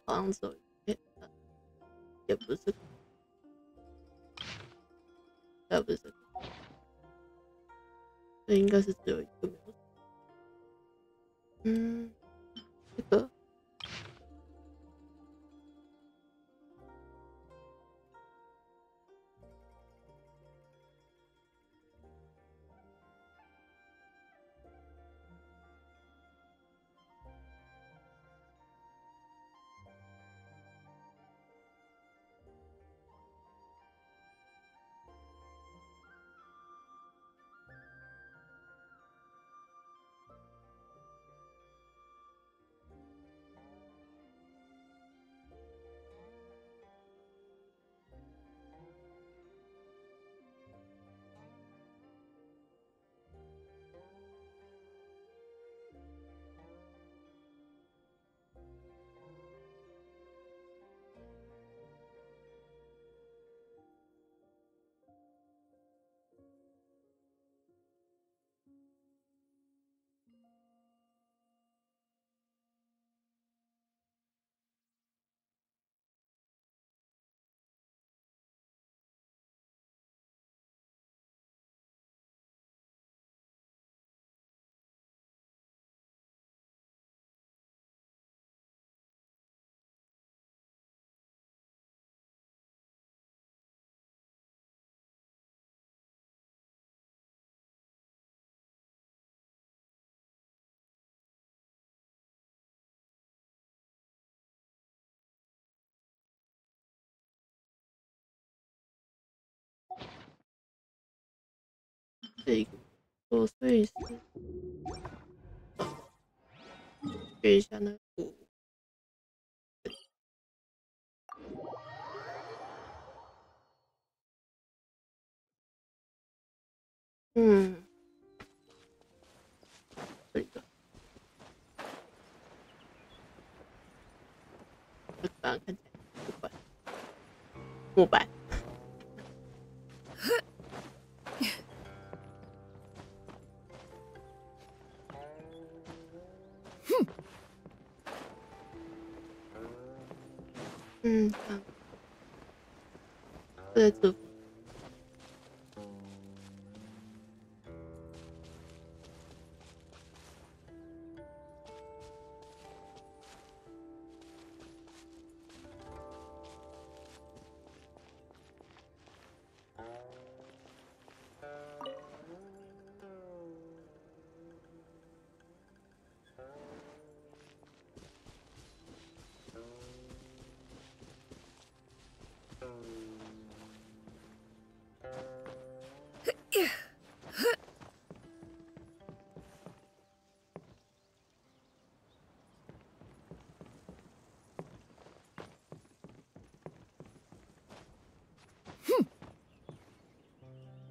好像只有也不是这个，也不是这个，这应该是只有一个没有。这个。这个琐碎事，学一下那个鼓。这个，这个看起来木板。在这。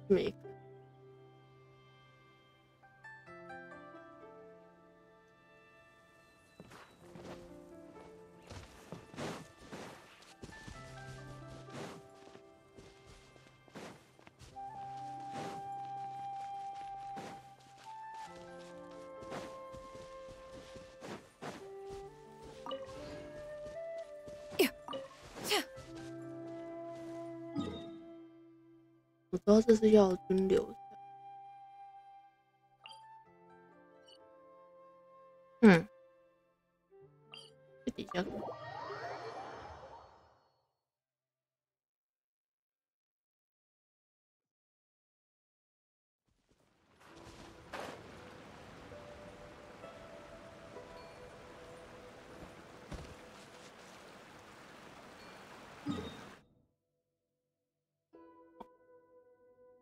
每个我知道这是要军留下。这底下。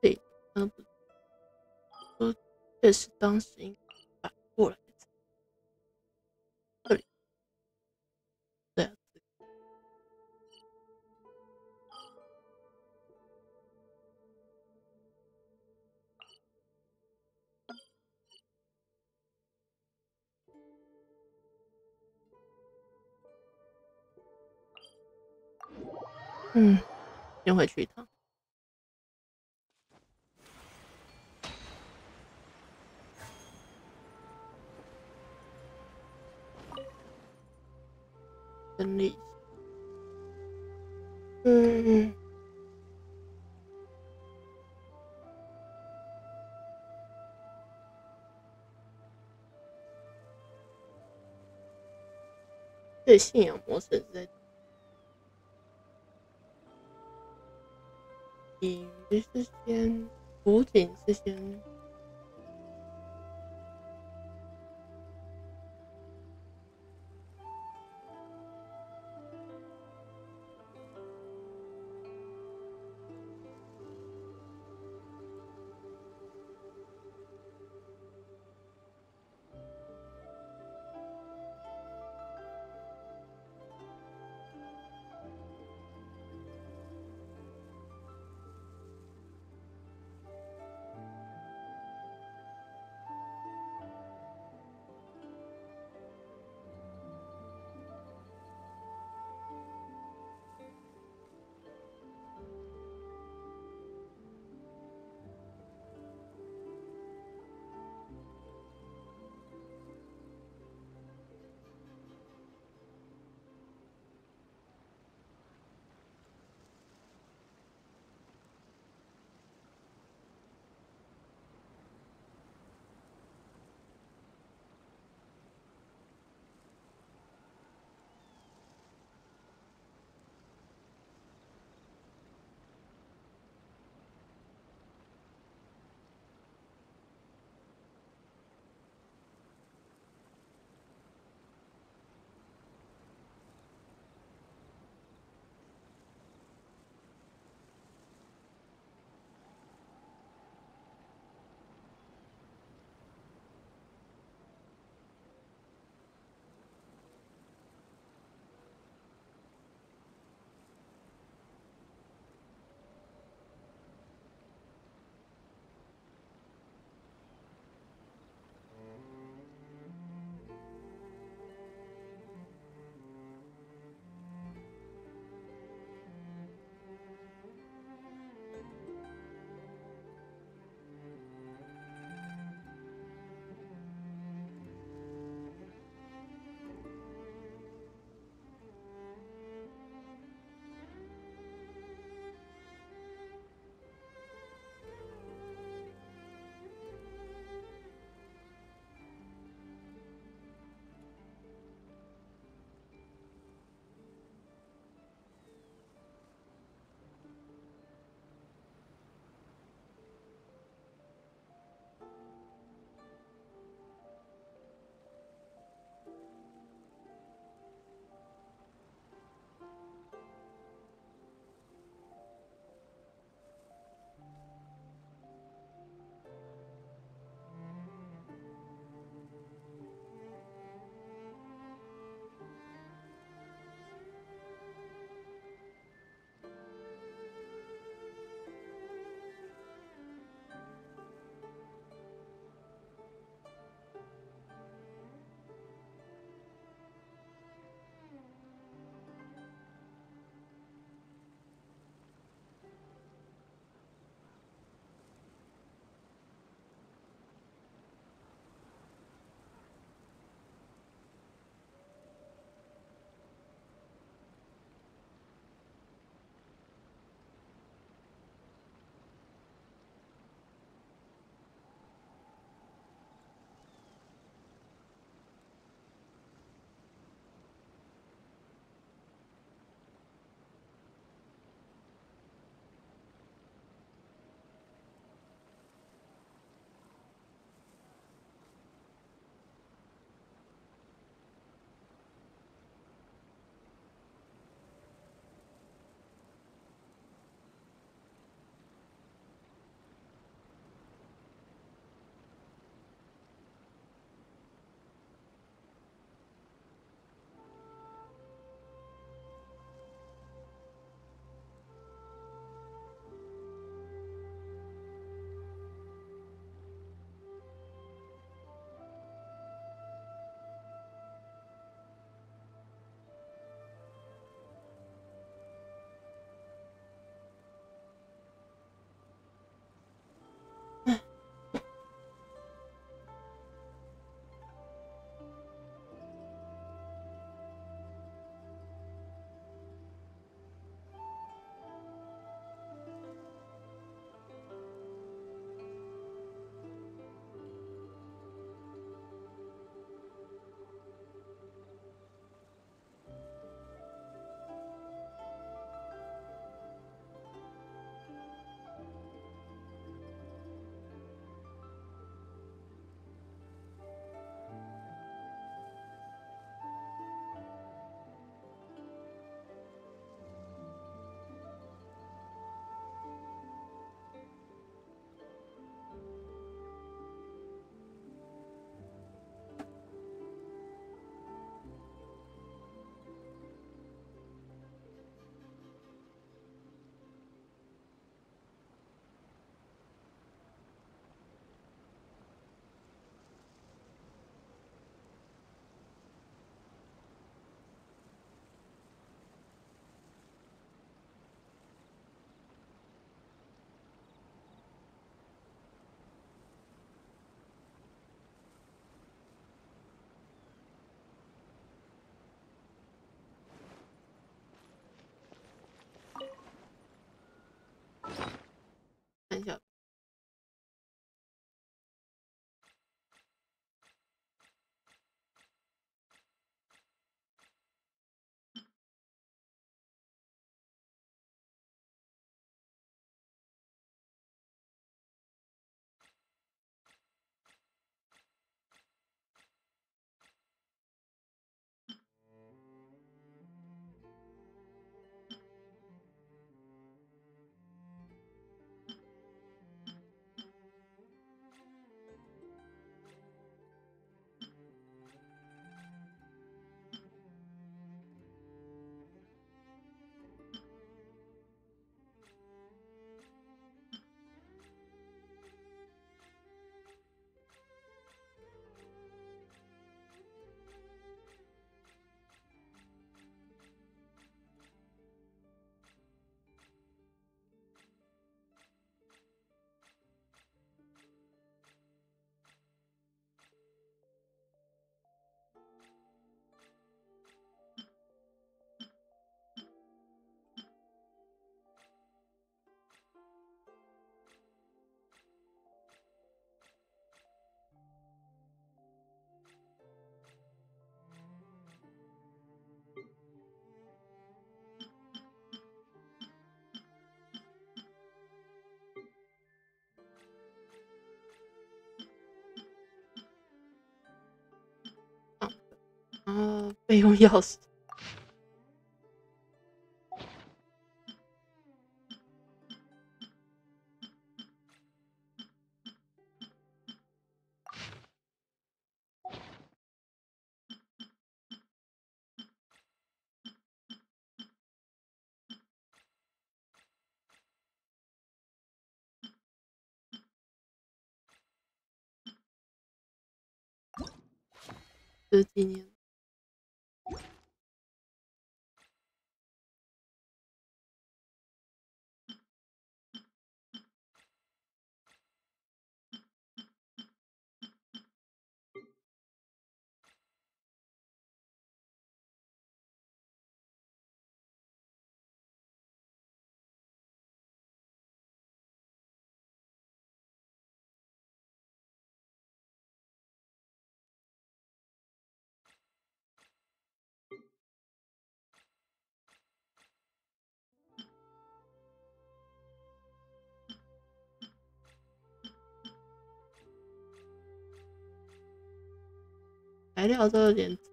对，不说确实当时应该反过来。这里，对啊，先回去一趟。生理。嗯，对，信仰模式是在鲤鱼是先，湖景是先。备用钥匙。十几年。材料都有点重。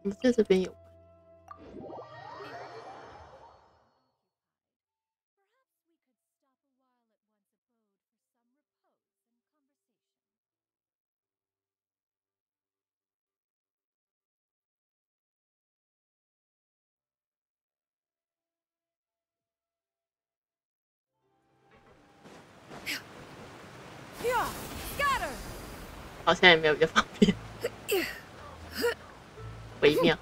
我们在这边有。好像也没有比较方便，微妙。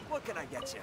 What can I get you?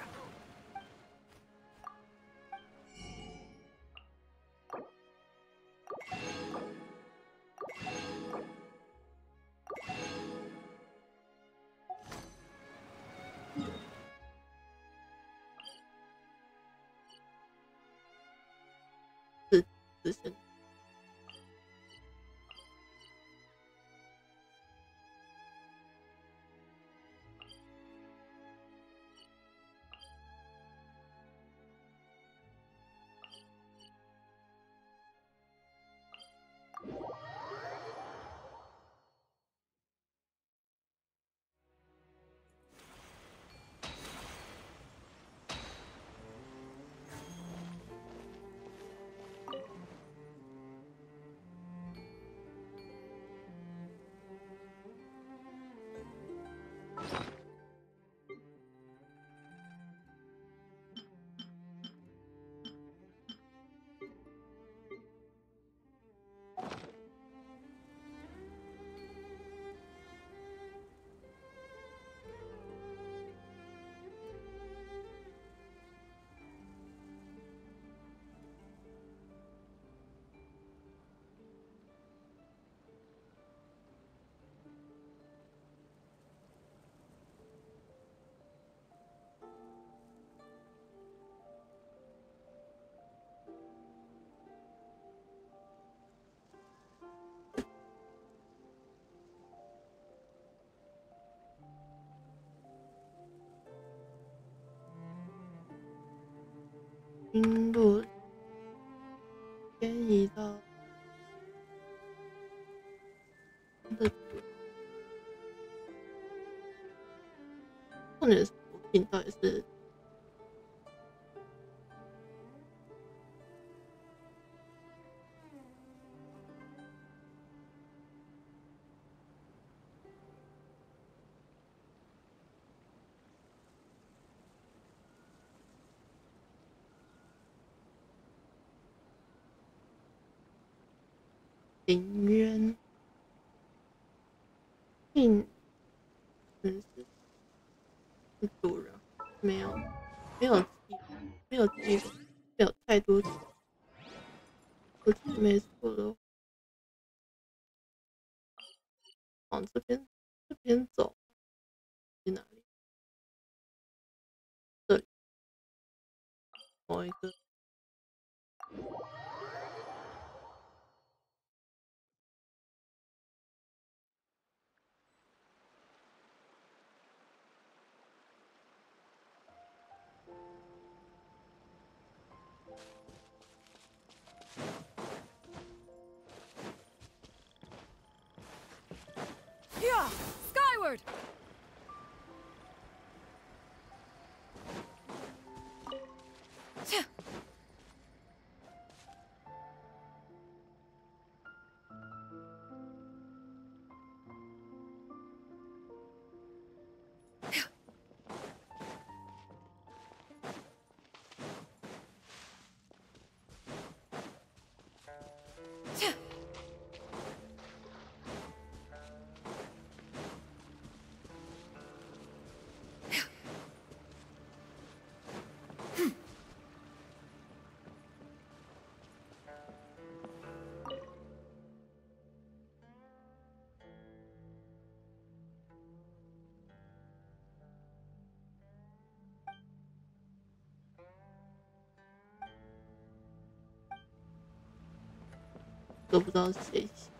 经路迁移到的重点是附近到底是林渊，是主人，没有记录，没有太多，我记得没错的话。往这边走，去哪里？这里，某一个。Yeah! Skyward!都不知道是谁写。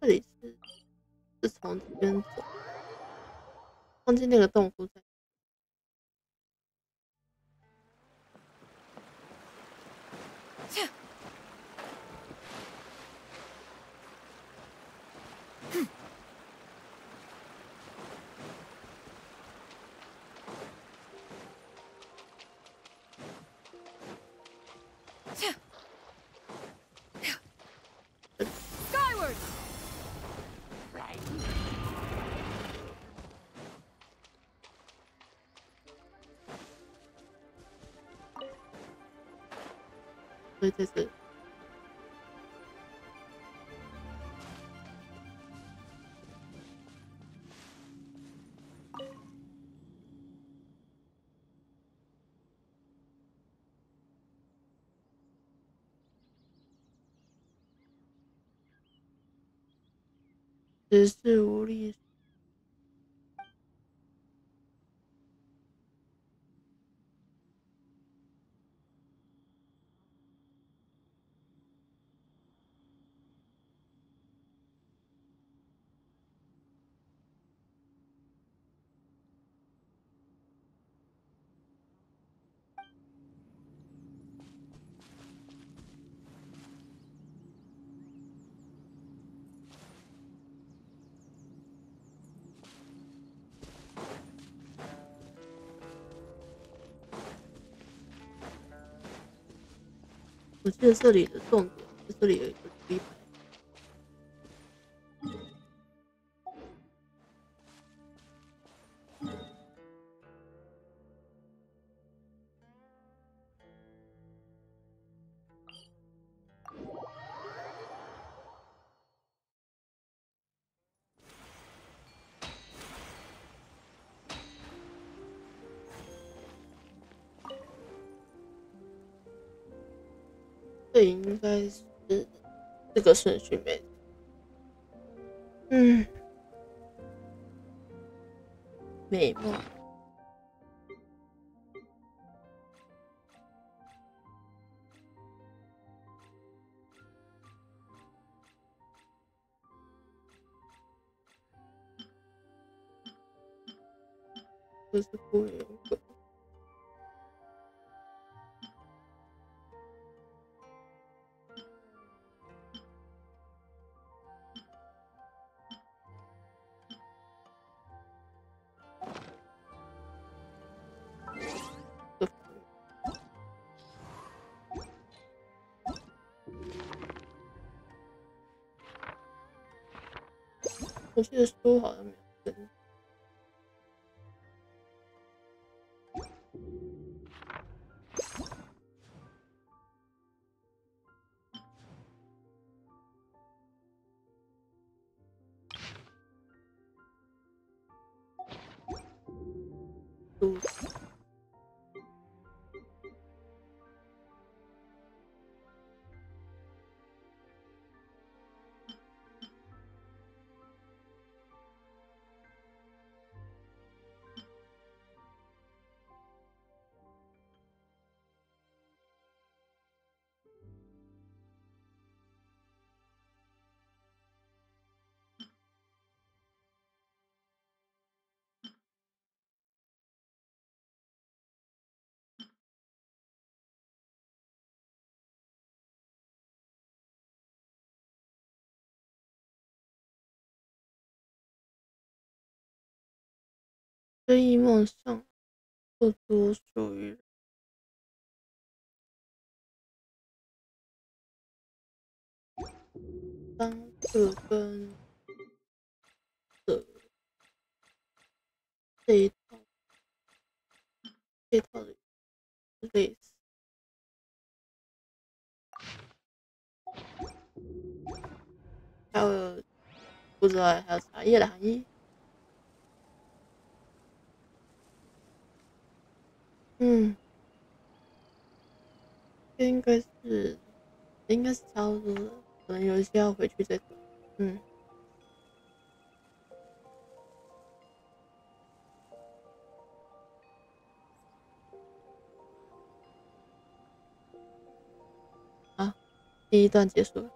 这里是从这边走，忘记那个洞窟在。Skyward! 所以在这里。只是无力。我记得这里的重点是这里有一个立牌。这应该是这个顺序没错。美貌。这是不严格。我记得书好像没有跟。追忆梦想，不独属于人。当这跟这一套的类似，还有不知道还有茶叶的含义。应该是差不多了，可能有一些要回去再读。好，第一段结束了。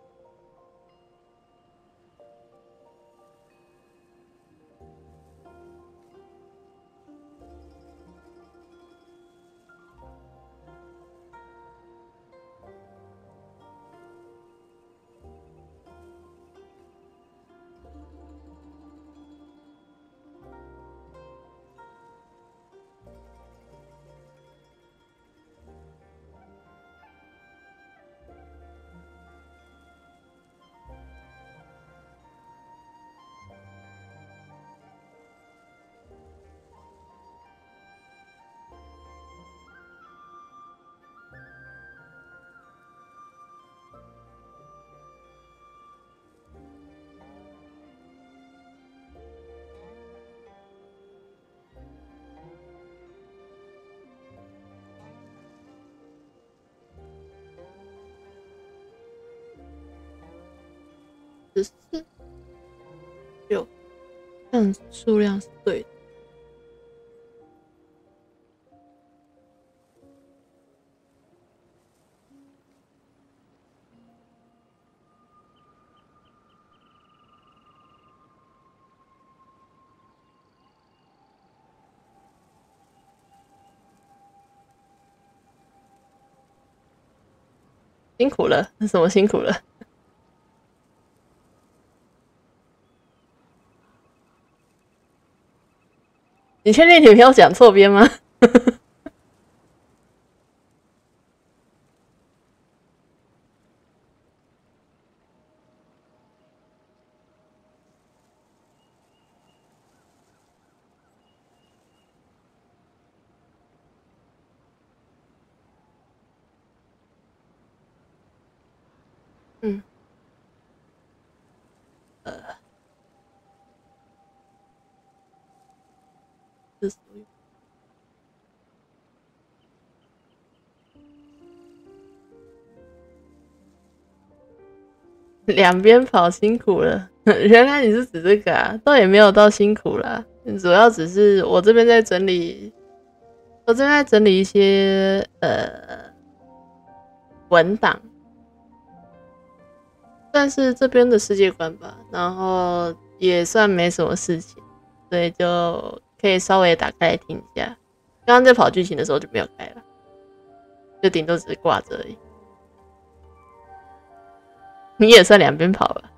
14、6，这样数量是对的。辛苦了，那什么辛苦了？你确定你没有讲错边吗？这所有两边跑辛苦了，原来你是指这个啊？倒也没有到辛苦啦，主要只是我这边在整理，一些文档，算是这边的世界观吧，然后也算没什么事情，所以就可以稍微打开来听一下。刚刚在跑剧情的时候就没有开了，就顶多只是挂着而已。你也算两边跑了。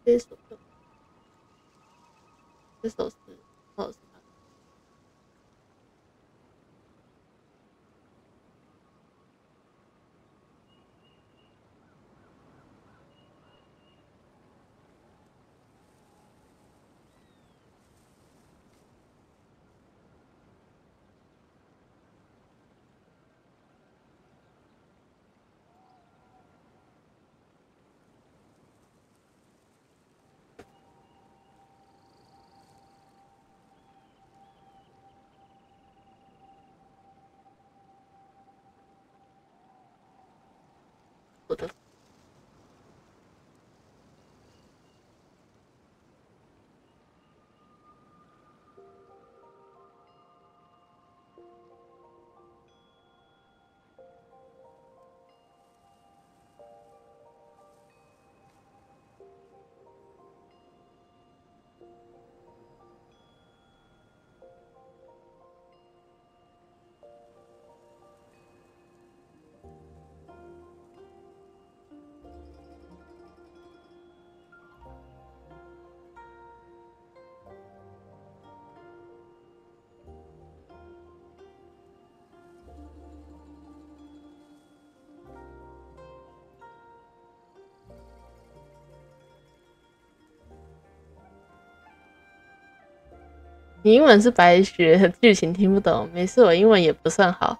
这首是哦是吗？我的你英文是白学，剧情听不懂，没事，我英文也不算好。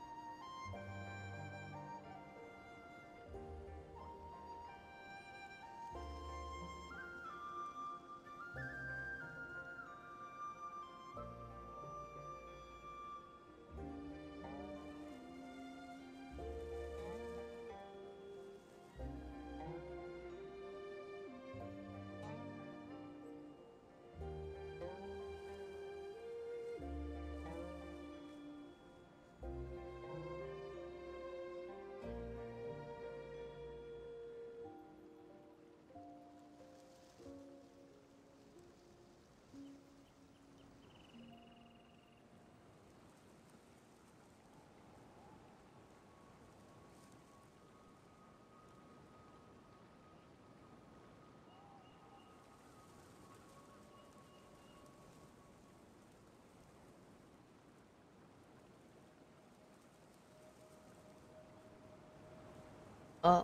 哦，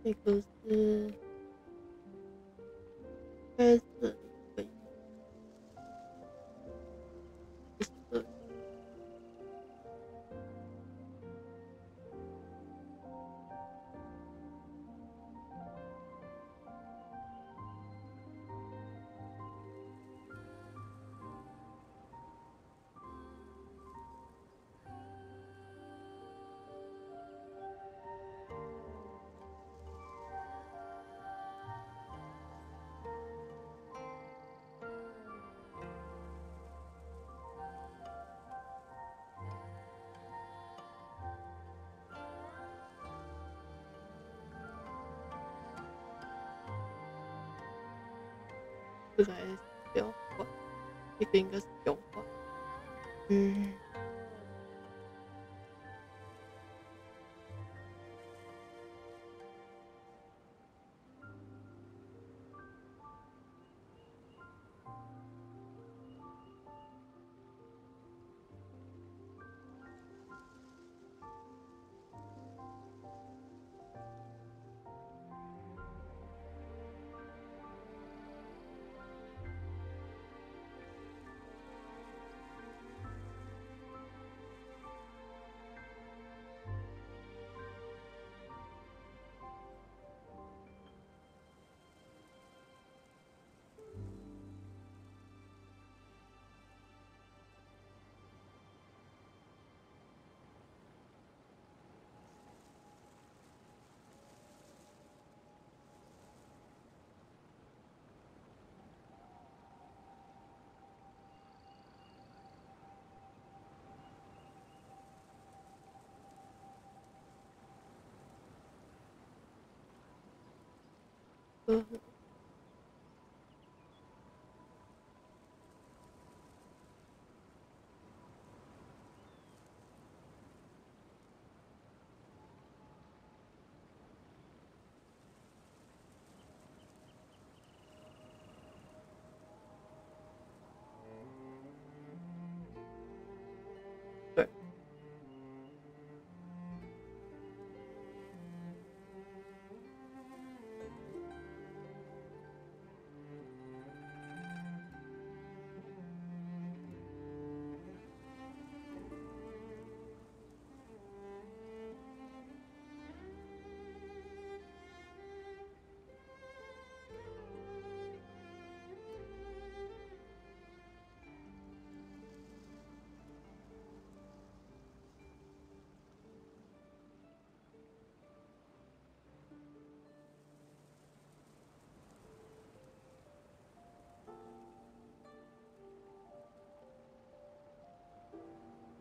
这个是开始会是这个还是标化，这个应该是油画。对。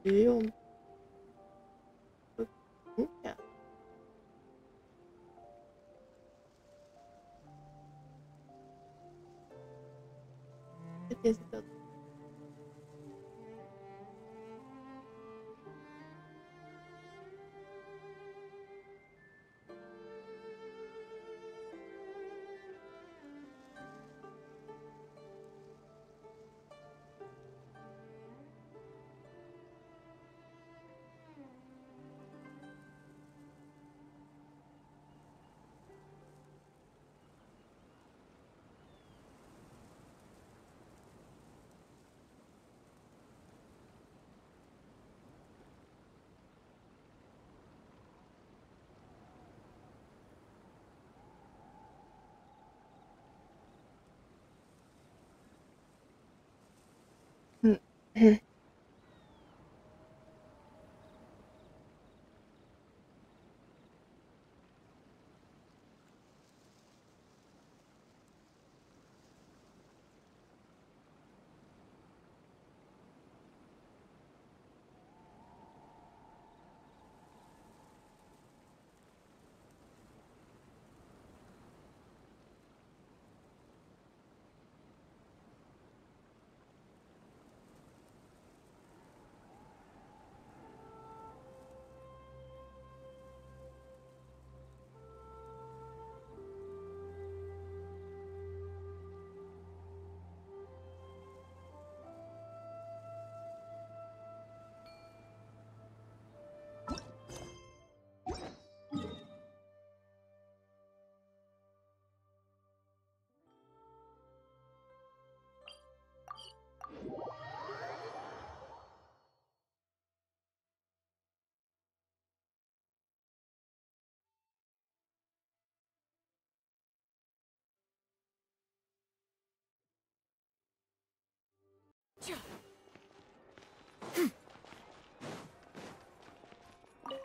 别用，呀，这边是叫。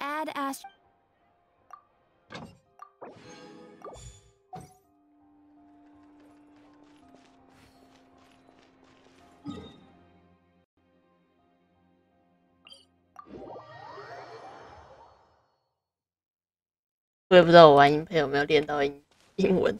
Add Ash. 我也不知道我玩音配有没有练到英文。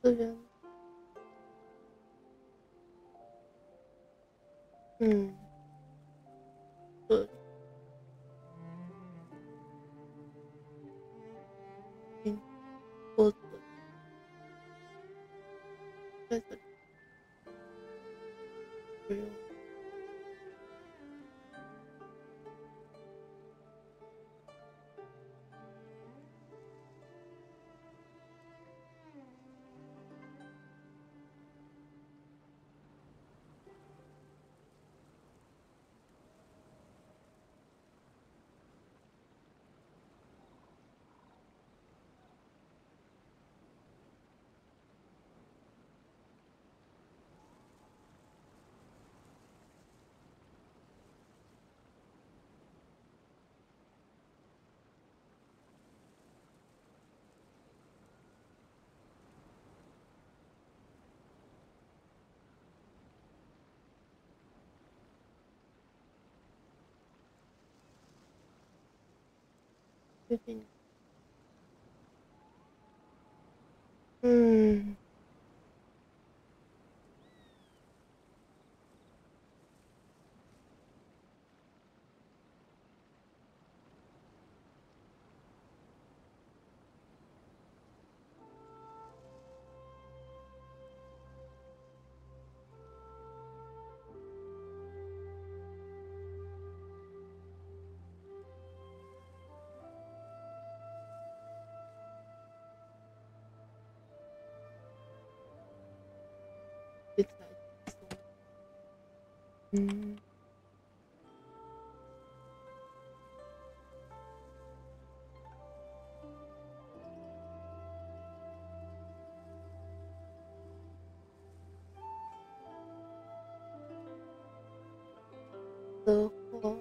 这边，对，或者在这里不用。确定。接起来的话，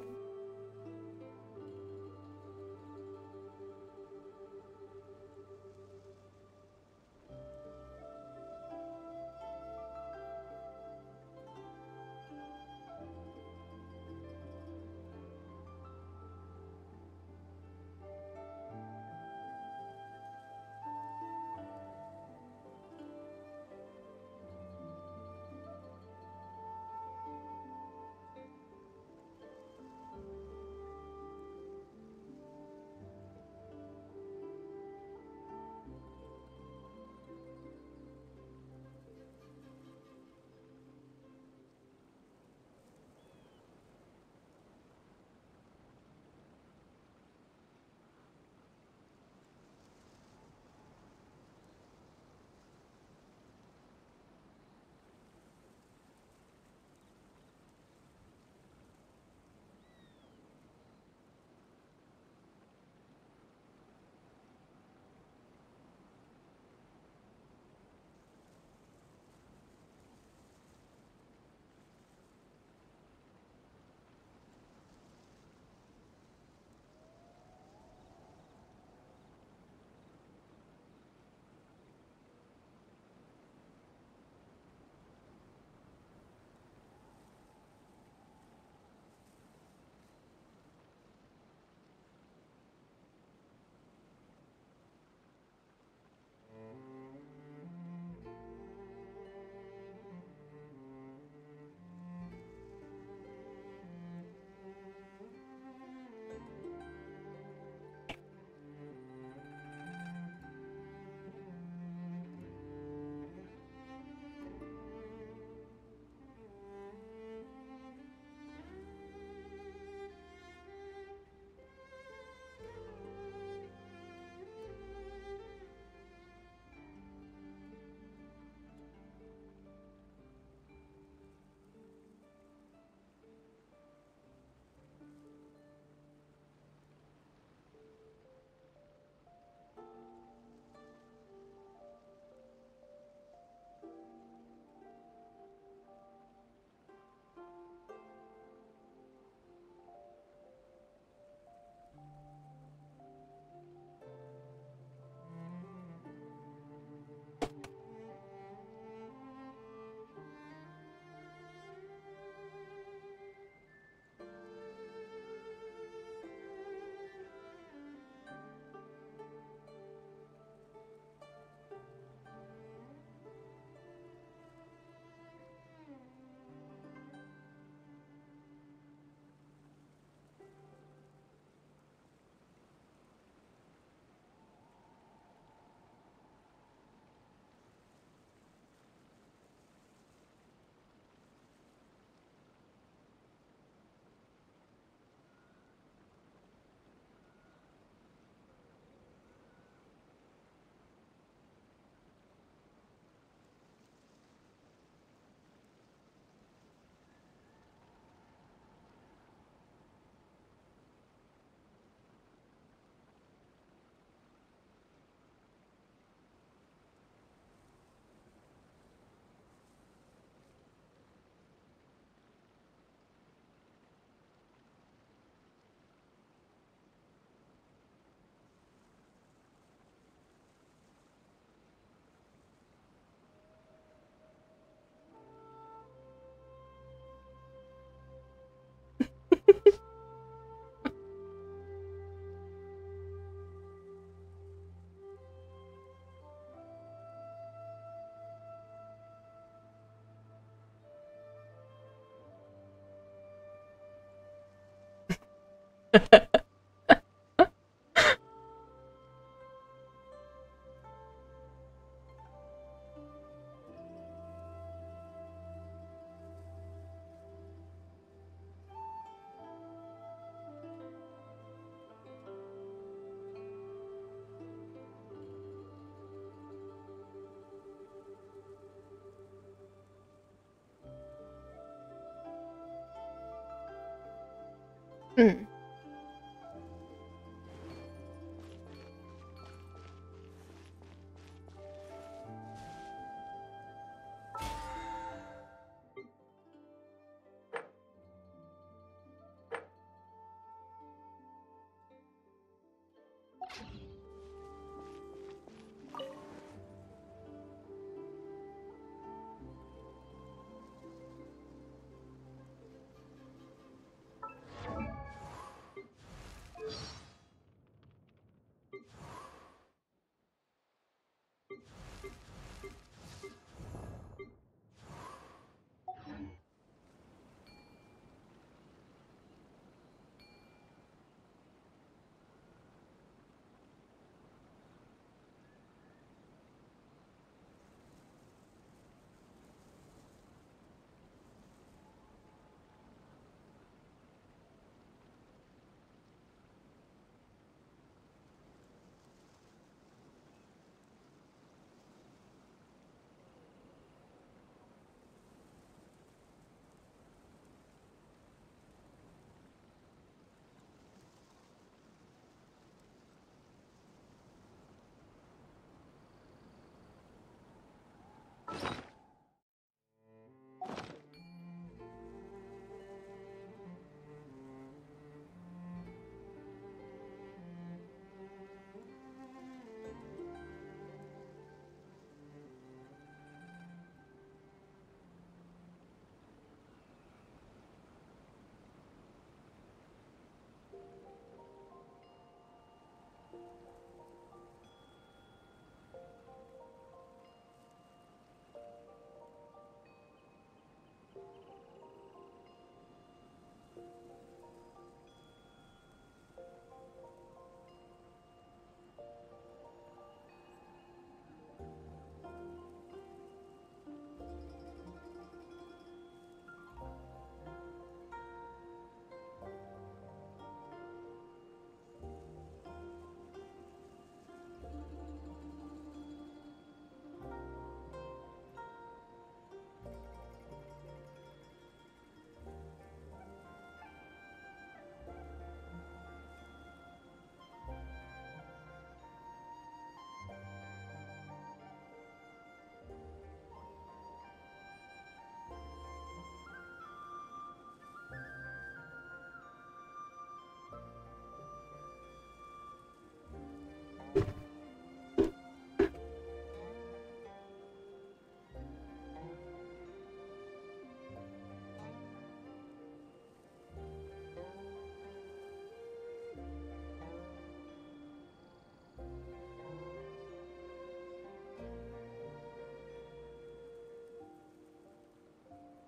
嗯。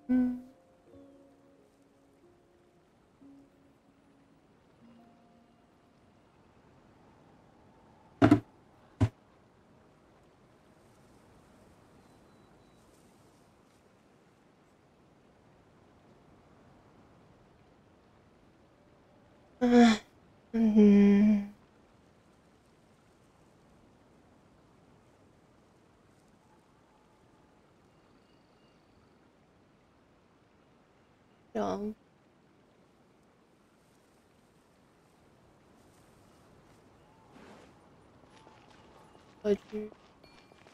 嗯。唉，嗯。行。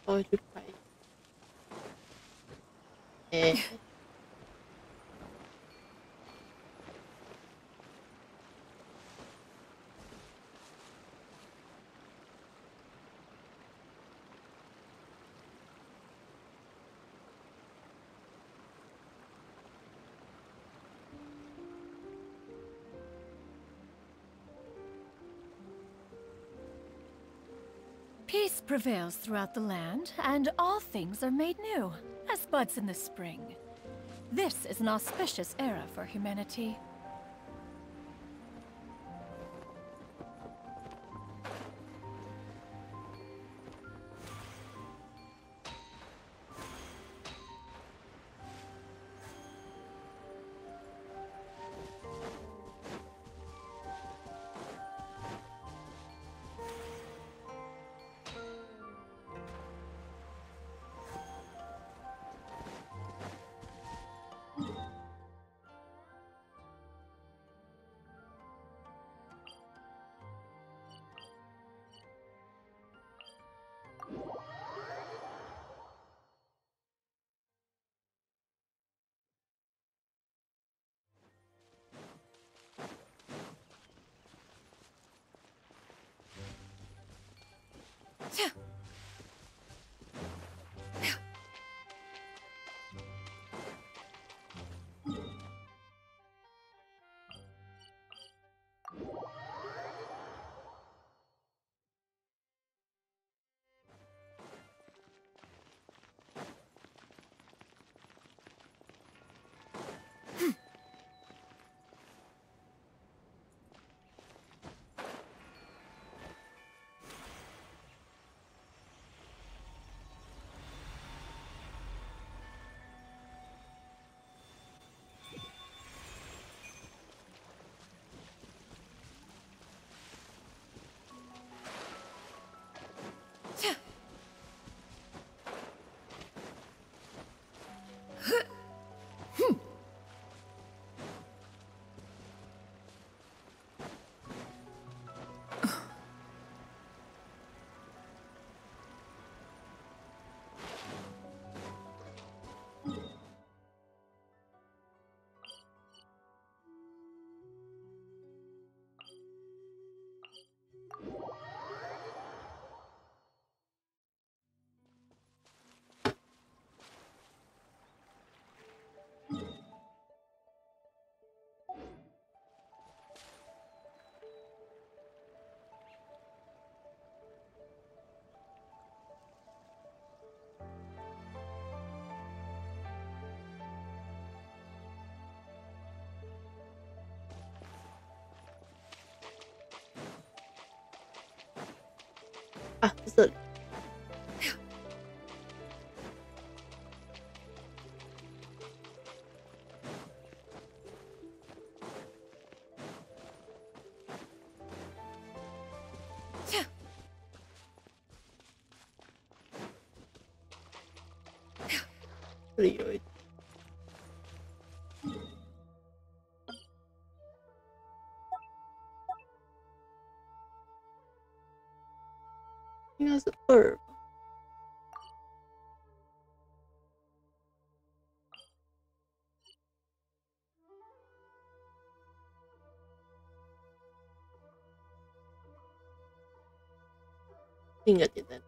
我去拍。诶。Peace prevails throughout the land, and all things are made new, as buds in the spring. This is an auspicious era for humanity. 啊，是这里。这里有一点，应该是2吧。另一个点在哪？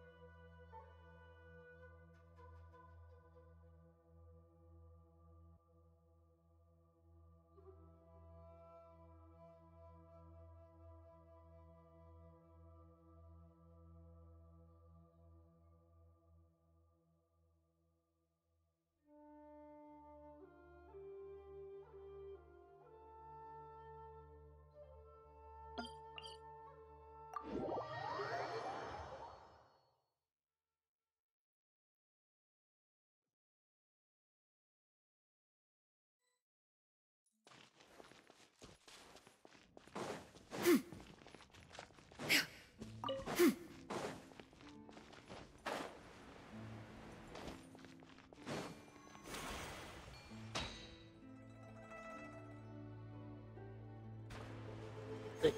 对，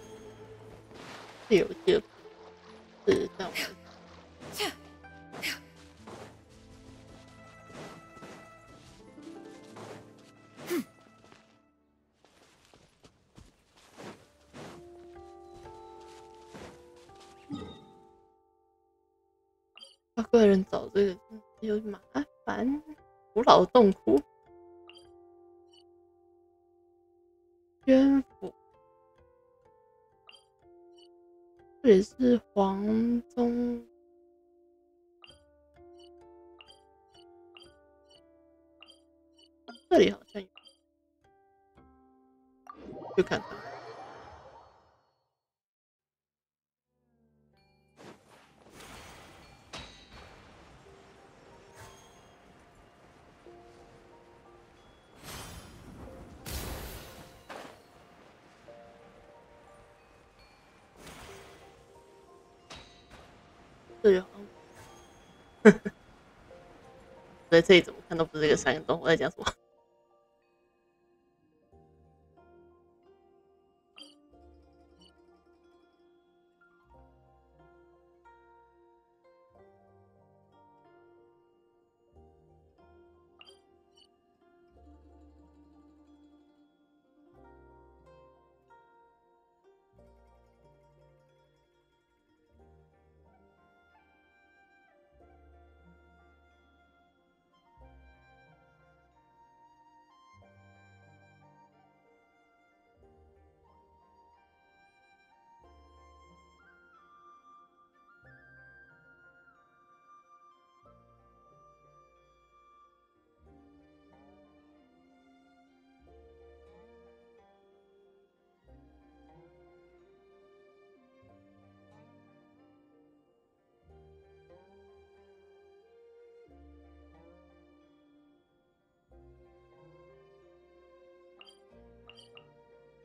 是有这个是在我们要个人找这个有点麻烦，徒劳痛苦。宣府，这里是黄宗，这里好像有，去看看。这里好像，在这里怎么看都不是这个山洞，我在讲什么？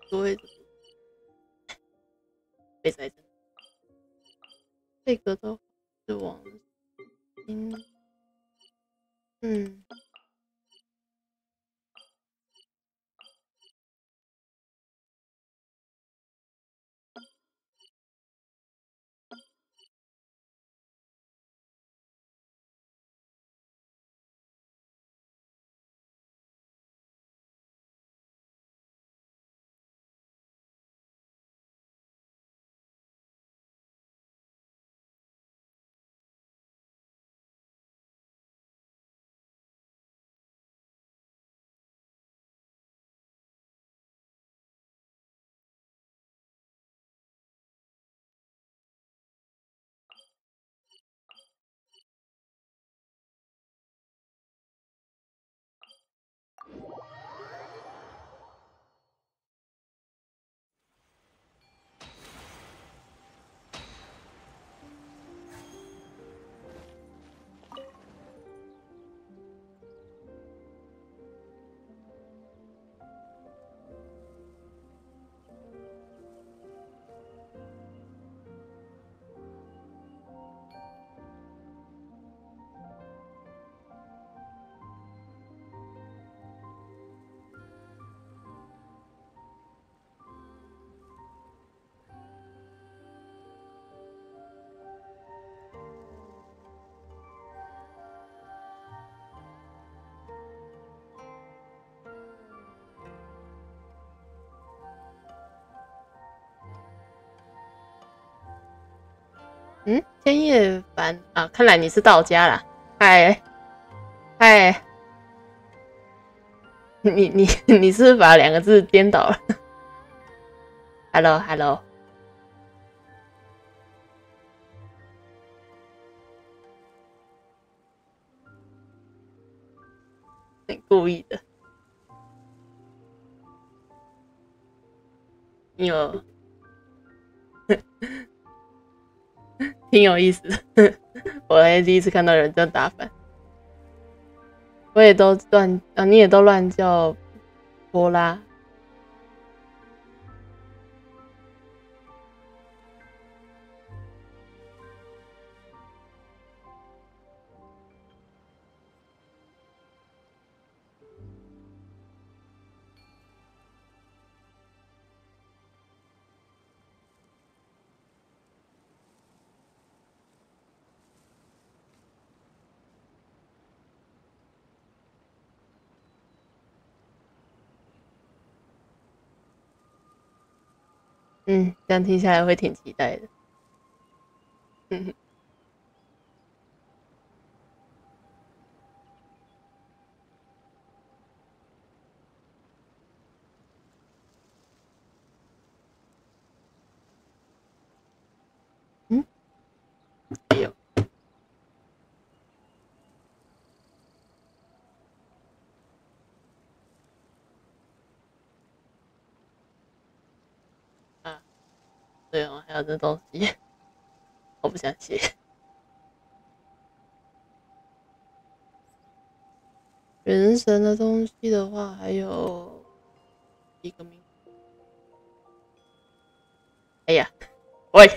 所谓的被宰成这个的话是往嗯。千叶凡啊，看来你是道家啦。嗨，你是不是把2个字颠倒了？Hello， 你故意的，你有挺有意思的。我还第一次看到有人这样打反，我也都乱啊，你也都乱叫波拉。这样听下来会挺期待的。哎呦，啊，对哦，还有这东西，我不想写。原神的东西的话，还有一个名。哎呀，喂，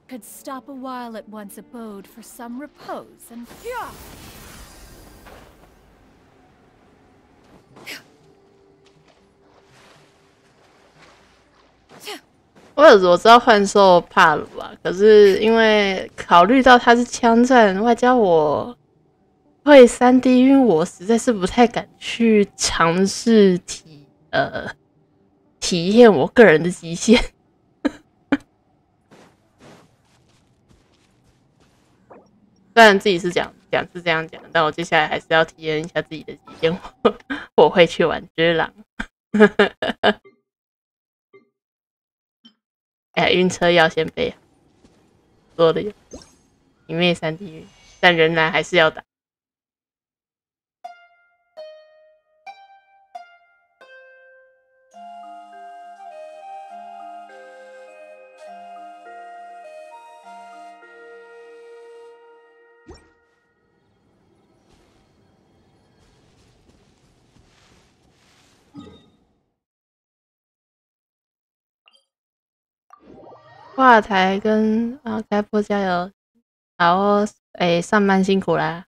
could stop a while at one's abode for some repose and yeah. 我知道幻兽怕了吧？可是因为考虑到它是枪战，外加我会3D，因为我实在是不太敢去尝试体验我个人的极限。虽然自己是讲是这样讲，但我接下来还是要体验一下自己的极限。我会去玩只狼。哎呀，晕车药先备好，多的有。里面3D 晕，但仍然还是要打。挂台跟开播加油，好哦，上班辛苦啦。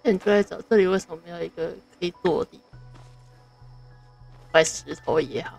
你就在找这里为什么没有一个可以坐的地方？块石头也好。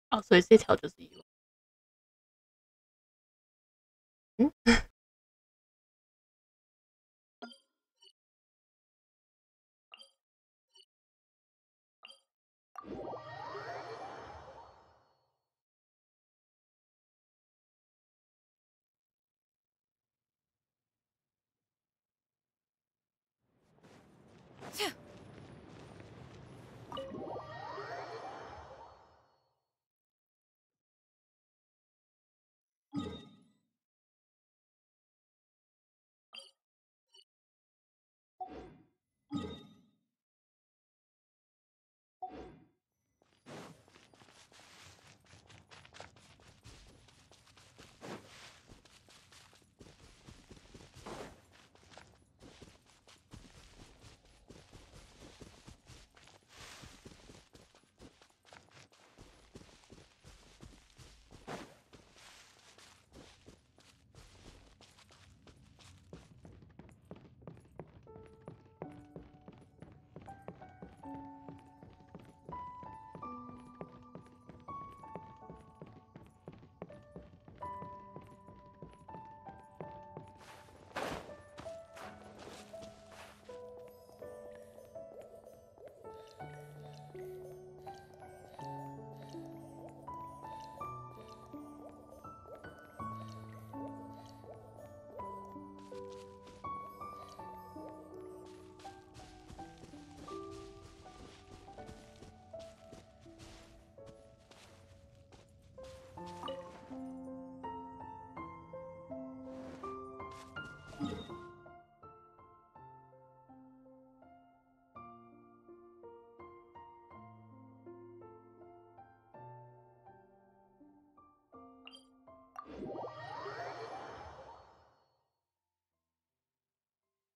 哦，所以这条就是1万。嗯。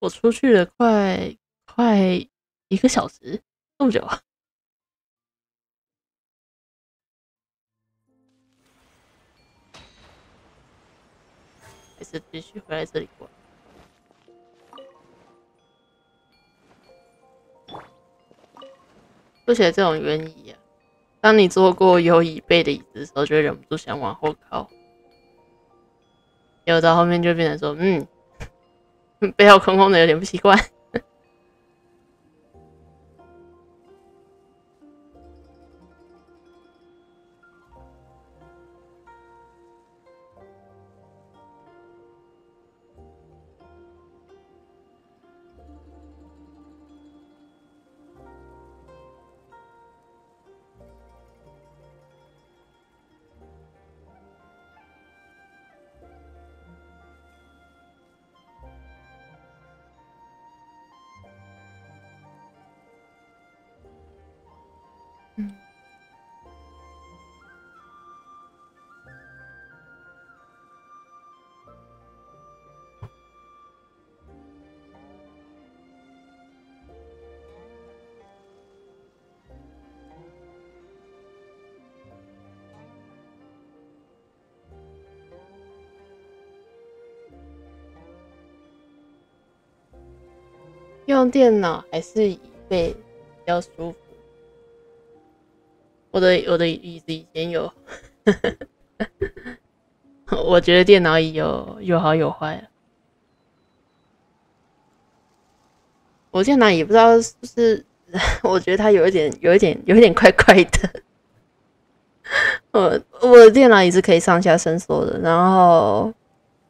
我出去了快1个小时，这么久啊？还是必须回来这里逛？说起来这种圆椅啊，当你坐过有椅背的椅子的时候，就会忍不住想往后靠，结果到后面就变成说，背后空空的有点不习惯。用电脑还是椅背比较舒服。我的椅子以前有，我觉得电脑椅有好有坏啊。我电脑椅不知道是不是，我觉得它有一点怪怪的。我的电脑椅是可以上下伸缩的，然后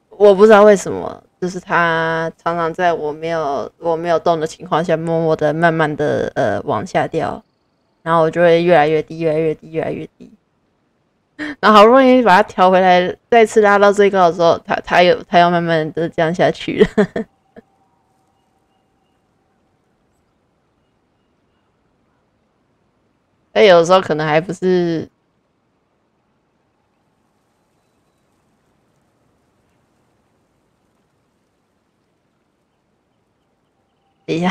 我不知道为什么，就是它常常在我没有动的情况下，默默的、慢慢的往下掉，然后我就会越来越低，越来越低，越来越低。然后好不容易把它调回来，再次拉到最高的时候，它要慢慢的降下去了。但有时候可能还不是。等一下，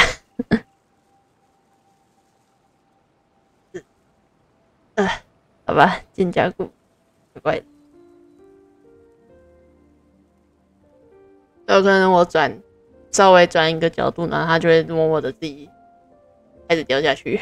好吧，肩胛骨怪怪的，有可能我稍微转一个角度，然后它就会默默的自己开始掉下去。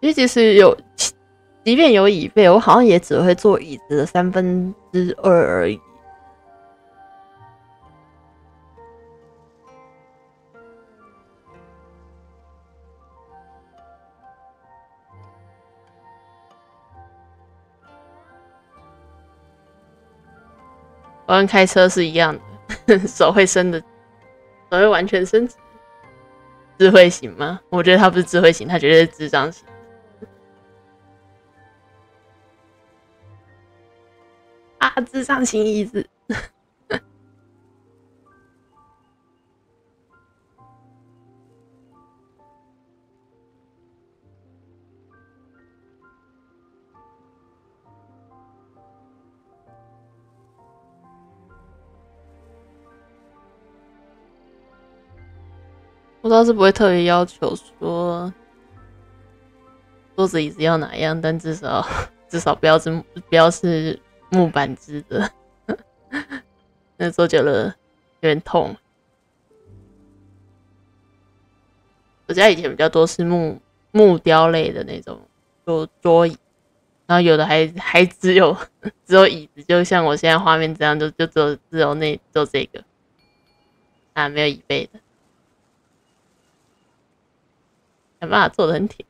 因为即使有，即便有椅背，我好像也只会坐椅子的2/3而已。我跟开车是一样的，手会伸的，手会完全伸直。智慧型吗？我觉得他不是智慧型，他绝对是智障型。啊，智障型椅子。我倒是不会特别要求说桌子椅子要哪样，但至少不要是木板制的，那坐久了有点痛。我家以前比较多是木雕类的那种桌椅，然后有的还只有椅子，就像我现在画面这样，就只有这个啊，没有椅背的。想办法做得很挺。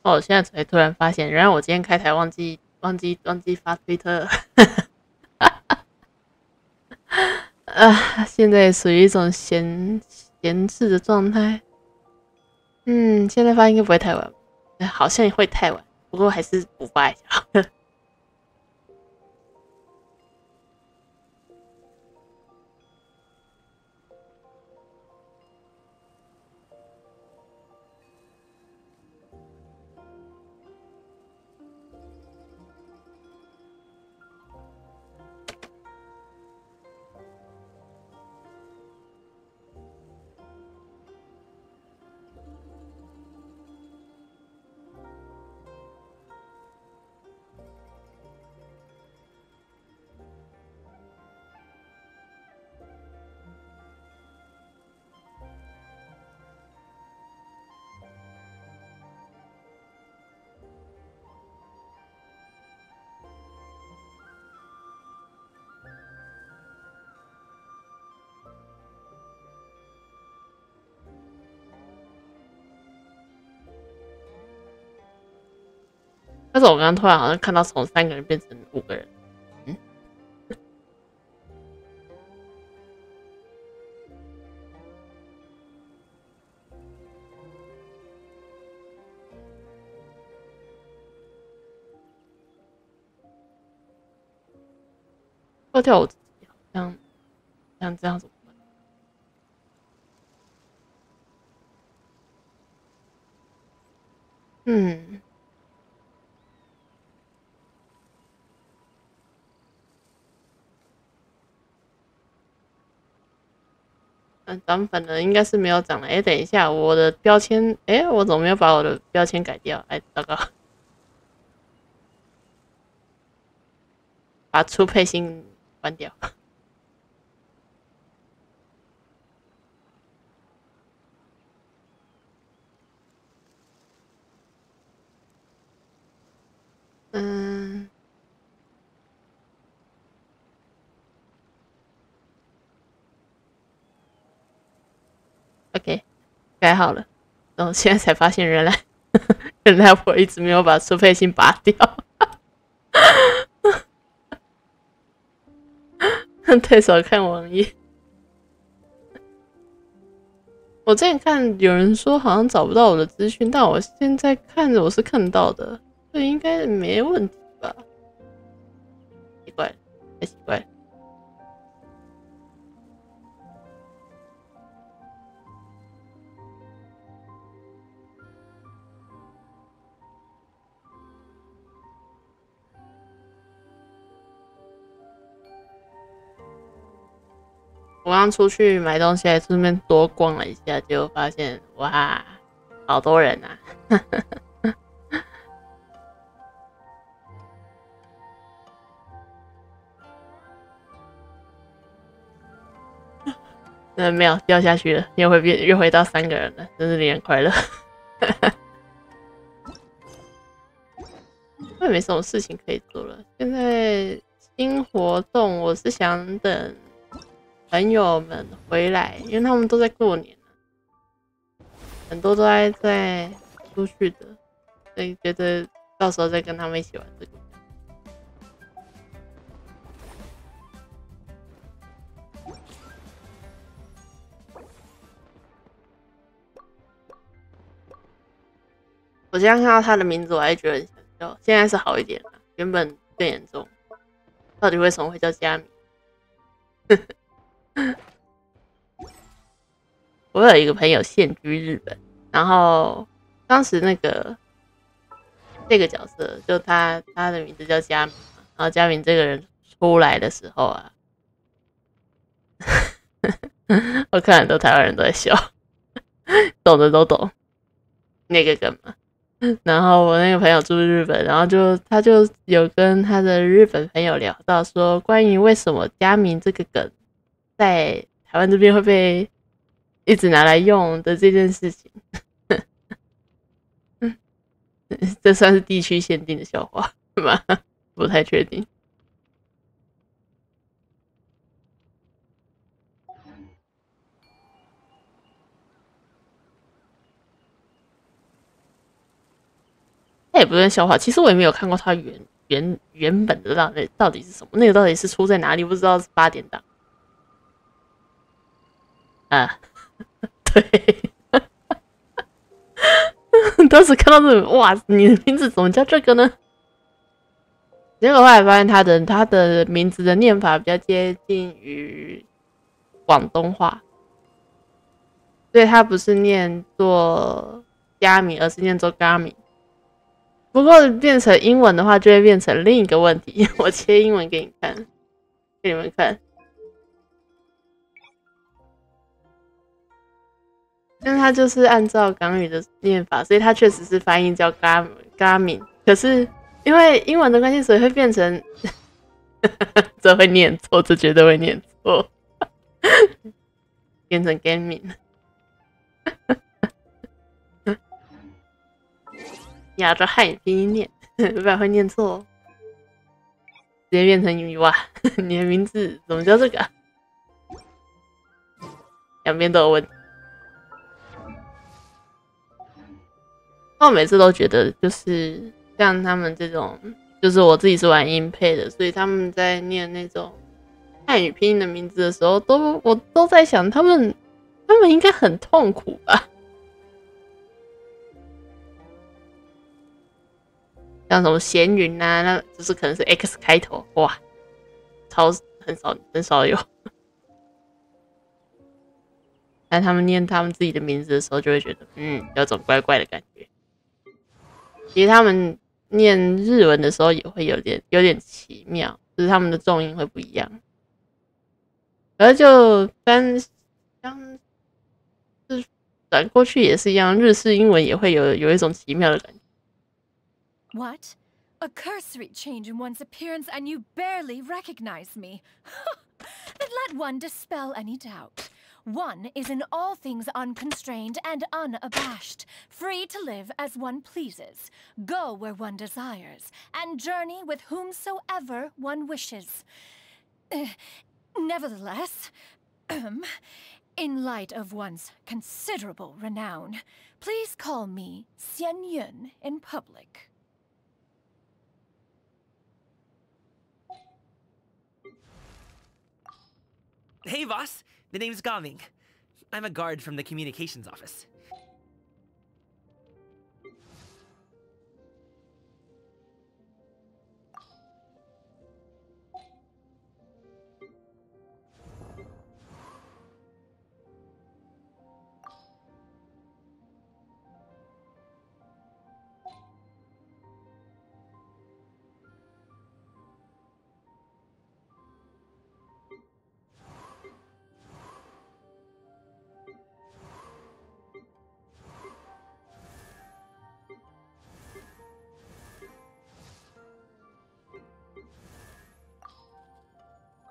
哦，我现在才突然发现，原来我今天开台忘记发推特。现在属于一种闲置的状态。现在发应该不会太晚，好像会太晚，不过还是补发一下。但是我刚刚突然好像看到从3个人变成5个人。要跳我自己好像这样子。涨粉的应该是没有涨了。等一下，我的标签，我怎么没有把我的标签改掉？糟糕，把初配信关掉。OK， 改好了。然后现在才发现，原来我一直没有把初配信拔掉。太少看网页。我之前看有人说好像找不到我的资讯，但我现在看着我是看到的，所以应该没问题吧？奇怪，太奇怪了。刚出去买东西，还顺便多逛了一下，结果发现哇，好多人啊！没有掉下去了，又回到3个人了，真是令人快乐。我也没什么事情可以做了。现在新活动，我是想等朋友们回来，因为他们都在过年了，很多都在出去的，所以觉得到时候再跟他们一起玩这个。我现在看到他的名字，我还觉得很想笑。现在是好一点了，原本更严重。到底为什么会叫佳明？我有一个朋友现居日本，然后当时这个角色就他的名字叫佳明嘛，然后佳明这个人出来的时候啊，我看很多台湾人都在笑，懂的都懂那个梗嘛。然后我那个朋友住日本，然后他就有跟他的日本朋友聊到说，关于为什么佳明这个梗在台湾这边会被一直拿来用的这件事情。这算是地区限定的笑话吗？不太确定。那也不算笑话，其实我也没有看过他原本的到底是什么，那个到底是出在哪里，不知道是8点档啊。对，当时看到这个，哇，你的名字怎么叫这个呢？结果后来发现他的名字的念法比较接近于广东话，所以他不是念作佳明，而是念作嘎明。不过变成英文的话，就会变成另一个问题。我切英文给你们看。但是它就是按照港语的念法，所以它确实是翻译叫嘎敏。可是因为英文的关系，所以会变成这会念错，这绝对会念错，变成 gaming。压着汉语拼音念，不然会念错哦。直接变成英语哇！你的名字怎么叫这个啊？两边都有问题。我每次都觉得，就是像他们这种，就是我自己是玩音配的，所以他们在念那种汉语拼音的名字的时候，我都在想，他们应该很痛苦吧？像什么闲云啊，那就是可能是 X 开头，哇，很少有。但他们念他们自己的名字的时候，就会觉得，有种怪怪的感觉。其实他们念日文的时候也会有点奇妙，就是他们的重音会不一样。而就像是转过去也是一样，日式英文也会有一种奇妙的感觉。What? A cursory change in one's appearance and you barely recognize me. Then let one dispel any doubt. One is in all things unconstrained and unabashed, free to live as one pleases, go where one desires, and journey with whomsoever one wishes. Nevertheless, in light of one's considerable renown, please call me Xian Yun in public. Hey, boss. The name's Gaming. I'm a guard from the communications office.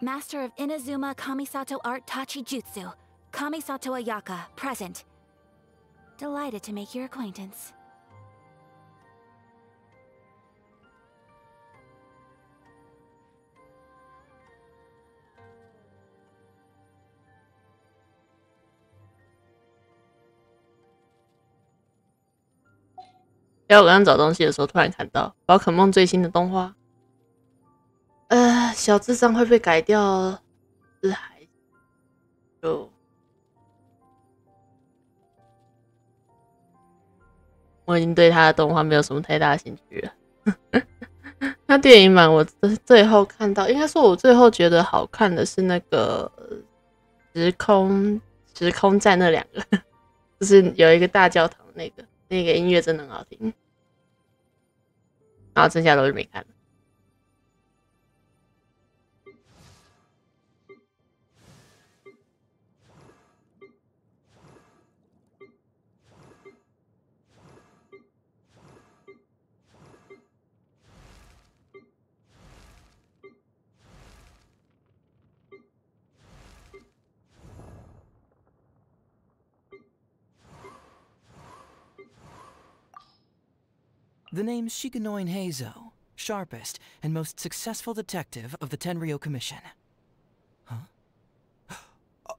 Master of Inazuma Kamisato Art Tachi Jutsu, Kamisato Ayaka, present. Delighted to make your acquaintance.我刚刚找东西的时候，突然看到宝可梦最新的动画，小智障会被改掉，是还就我已经对他的动画没有什么太大的兴趣了。那电影版我最后看到，应该说我最后觉得好看的是那个时空站那2个，就是有一个大教堂那个音乐真的很好听。然后剩下都是没看。The name's Shikanoin Heizo, sharpest and most successful detective of the Tenryo Commission. Huh?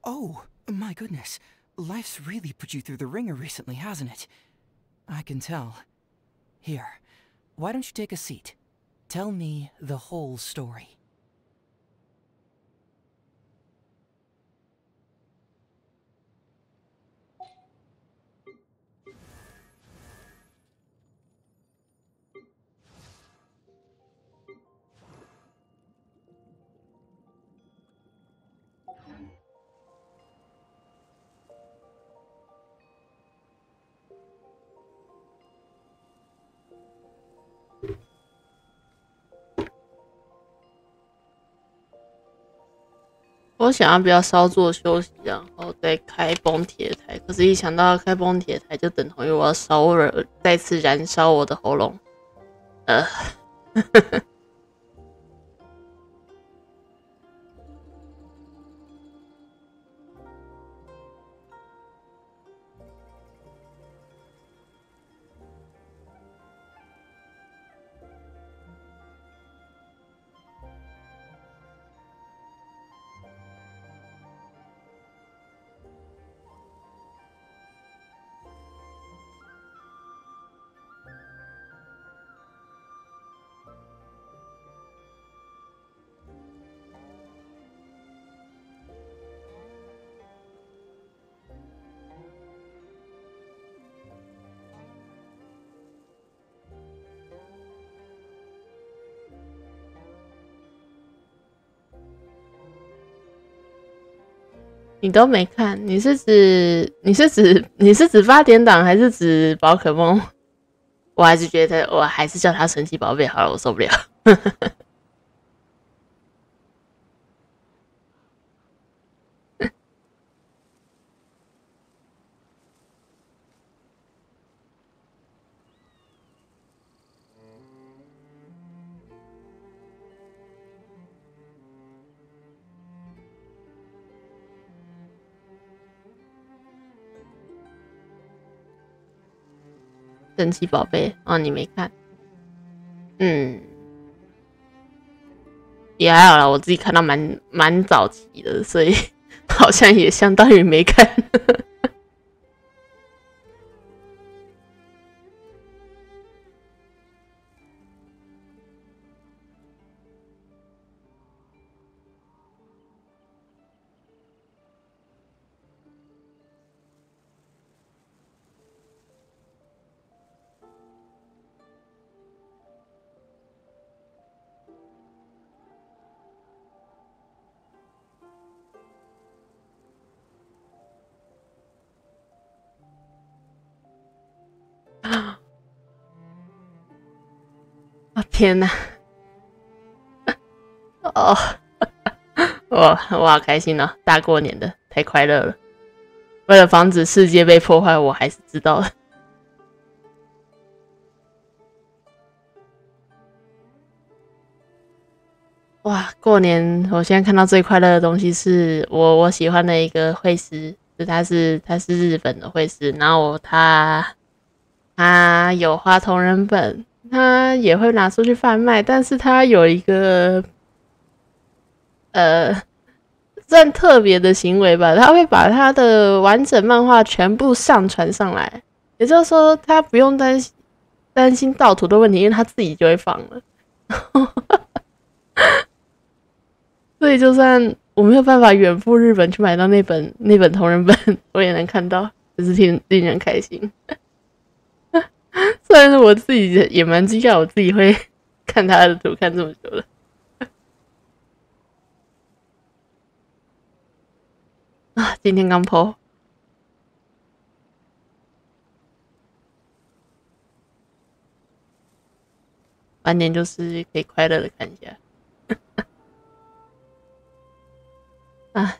Oh, my goodness. Life's really put you through the ringer recently, hasn't it? I can tell. Here, why don't you take a seat? Tell me the whole story.我想要不要稍作休息，然后再开崩铁台。可是，一想到开崩铁台，就等同于我要再次燃烧我的喉咙。你都没看，你是指8点档还是指宝可梦？我还是觉得我还是叫他神奇宝贝好了，我受不了。神奇宝贝哦，你没看？也还好啦，我自己看到蛮早期的，所以好像也相当于没看。天哪！哦，我好开心哦！大过年的，太快乐了。为了防止世界被破坏，我还是知道的。哇，过年我现在看到最快乐的东西是我喜欢的一个绘师，他是日本的绘师，然后他有画同人本，他也会拿出去贩卖，但是他有一个算特别的行为吧，他会把他的完整漫画全部上传上来，也就是说他不用担心盗图的问题，因为他自己就会放了。所以就算我没有办法远赴日本去买到那本同人本，我也能看到，就是令人开心。虽然是我自己也蛮惊讶，我自己会看他的图看这么久了。啊，今天刚 po， 晚点就是可以快乐的看一下。啊，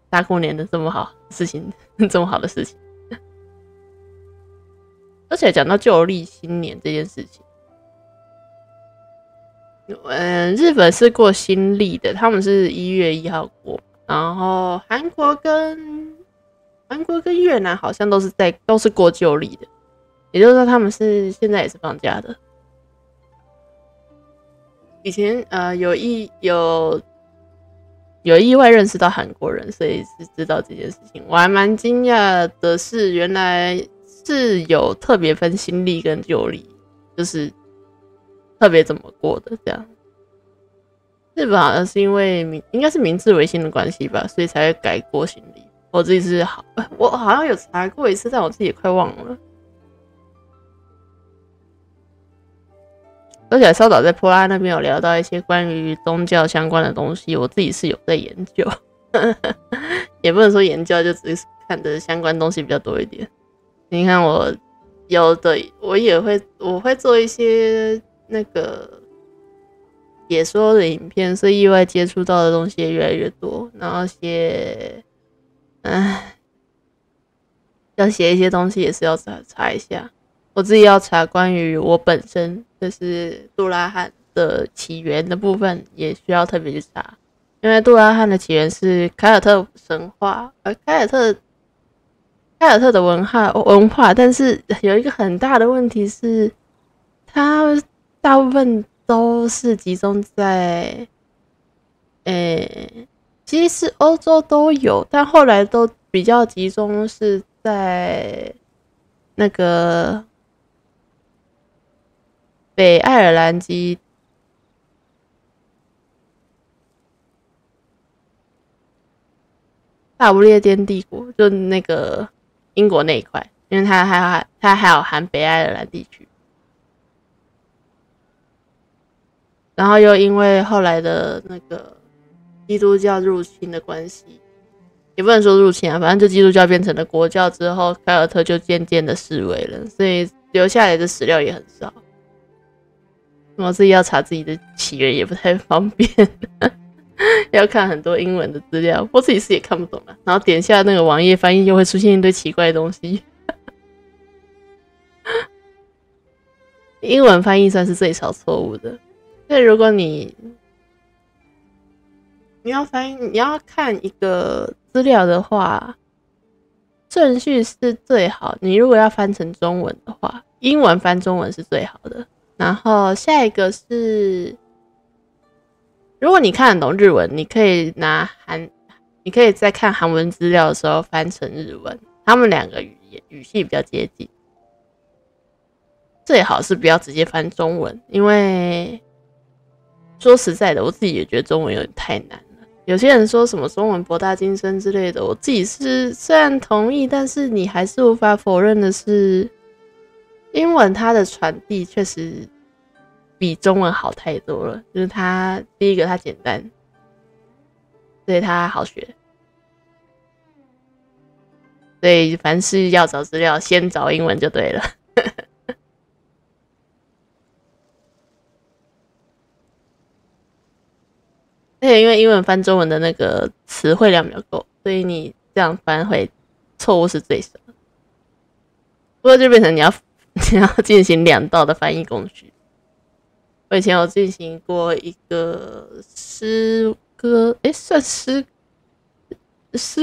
大过年的这么好事情，这么好的事情。而且讲到旧历新年这件事情，日本是过新历的，他们是1月1号过，然后韩国跟越南好像都是过旧历的，也就是说他们是现在也是放假的。以前有意外认识到韩国人，所以是知道这件事情。我还蛮惊讶的是，原来是有特别分新历跟旧历，就是特别怎么过的这样。日本好像是因为应该是明治维新的关系吧，所以才会改过新历。我自己我好像有查过一次，但我自己也快忘了。而且稍早在波拉那边有聊到一些关于宗教相关的东西，我自己是有在研究，也不能说研究，就只是看的相关东西比较多一点。你看我会做一些那个解说的影片，所以意外接触到的东西也越来越多。然后要写一些东西也是要查一下。我自己要查关于我本身就是杜拉汉的起源的部分，也需要特别去查，因为杜拉汉的起源是凯尔特神话，凯尔特的文化，但是有一个很大的问题是，它大部分都是集中在，其实欧洲都有，但后来都比较集中是在那个北爱尔兰及大不列颠帝国，就那个英国那一块，因为它还有含北爱尔兰地区。然后又因为后来的那个基督教入侵的关系，也不能说入侵啊，反正就基督教变成了国教之后，凯尔特就渐渐的式微了，所以留下来的史料也很少。我自己要查自己的起源也不太方便，要看很多英文的资料，我自己是也看不懂了。然后点下那个网页翻译，又会出现一堆奇怪的东西。英文翻译算是最少错误的，所以如果你要看一个资料的话，顺序是最好。你如果要翻成中文的话，英文翻中文是最好的。然后下一个是，如果你看得懂日文，你可以在看韩文资料的时候翻成日文，他们两个语系比较接近。最好是不要直接翻中文，因为说实在的，我自己也觉得中文有点太难了。有些人说什么中文博大精深之类的，我自己是虽然同意，但是你还是无法否认的是，英文它的传递确实比中文好太多了。就是第一个它简单，所以它好学。所以凡是要找资料，先找英文就对了。而且因为英文翻中文的那个词汇量比较够，所以你这样翻会错误是最少的。不过就变成你要进行2道的翻译工序，我以前有进行过一个诗歌，算诗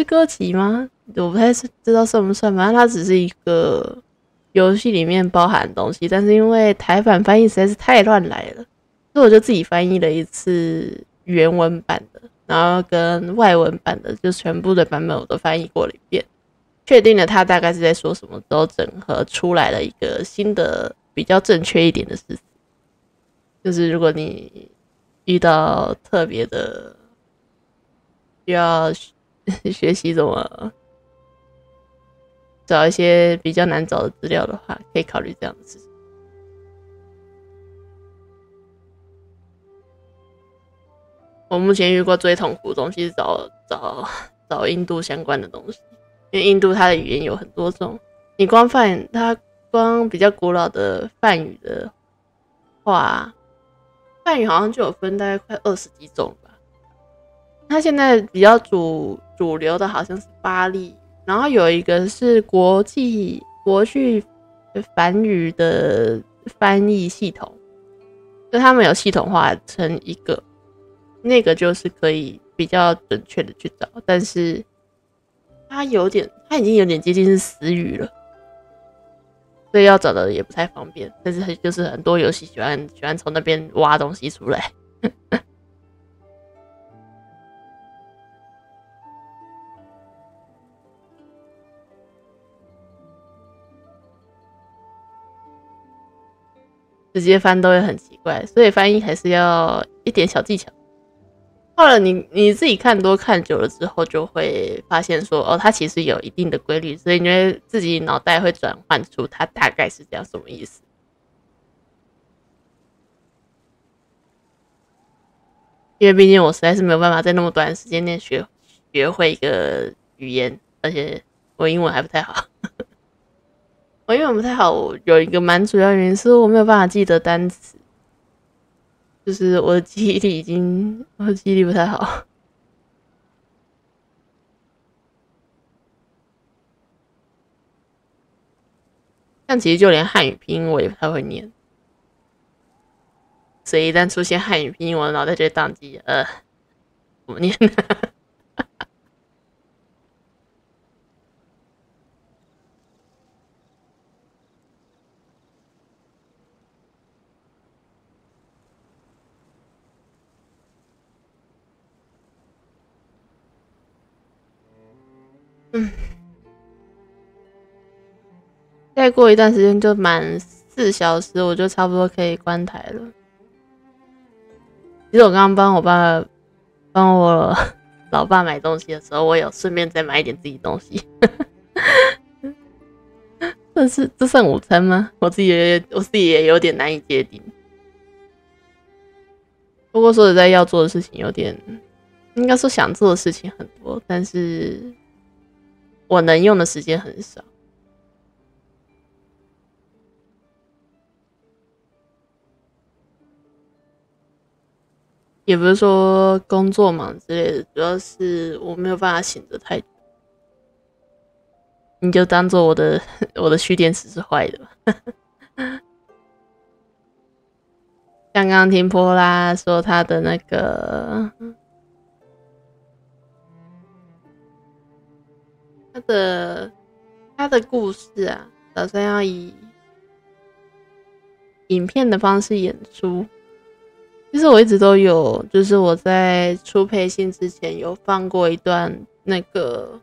歌集吗？我不太知道算不算，反正它只是一个游戏里面包含的东西，但是因为台版翻译实在是太乱来了，所以我就自己翻译了一次原文版的，然后跟外文版的，就全部的版本我都翻译过了一遍，确定了它大概是在说什么，之后整合出来了一个新的比较正确一点的事情。就是如果你遇到特别的需要学习怎么找一些比较难找的资料的话，可以考虑这样的事情。我目前遇过最痛苦的东西是找印度相关的东西，因为印度它的语言有很多种，你光比较古老的梵语的话，梵语好像就有分大概快20几种吧。它现在比较主流的好像是巴利，然后有一个是国际梵语的翻译系统，就他们有系统化成一个，那个就是可以比较准确的去找，但是它已经有点接近是死语了，所以要找的也不太方便。但是就是很多游戏喜欢从那边挖东西出来。直接翻都会很奇怪，所以翻译还是要一点小技巧。后来你自己看多看久了之后，就会发现说，哦，它其实有一定的规律，所以你会自己脑袋会转换出它大概是这样什么意思。因为毕竟我实在是没有办法在那么短的时间内学会一个语言，而且我英文还不太好。我英文不太好，我有一个蛮主要原因是我没有办法记得单词，就是我的记忆力不太好。像其实就连汉语拼音我也不太会念，所以一旦出现汉语拼音，我的脑袋就会宕机。怎么念呢？再过一段时间就满4小时，我就差不多可以关台了。其实我刚刚帮我老爸买东西的时候，我有顺便再买一点自己东西。这算午餐吗？我自己也有点难以界定。不过说实在，要做的事情有点，应该说想做的事情很多，但是我能用的时间很少。也不是说工作忙之类的，主要是我没有办法醒着太久。你就当做我的蓄电池是坏的吧。像刚刚听波拉说他的那个他的故事啊，打算要以影片的方式演出。其实我一直都有，就是我在出配信之前有放过一段那个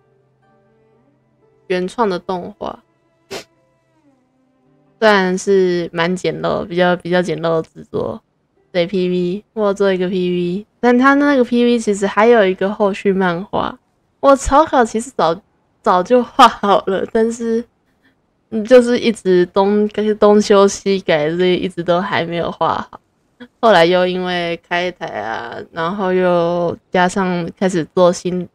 原创的动画，虽然是蛮简陋，比较简陋的制作，对 PV， 我有做一个 PV， 但他那个 PV 其实还有一个后续漫画，我草稿其实早就画好了，但是就是一直东修西改，所以一直都还没有画好。后来又因为开台啊，然后又加上开始做新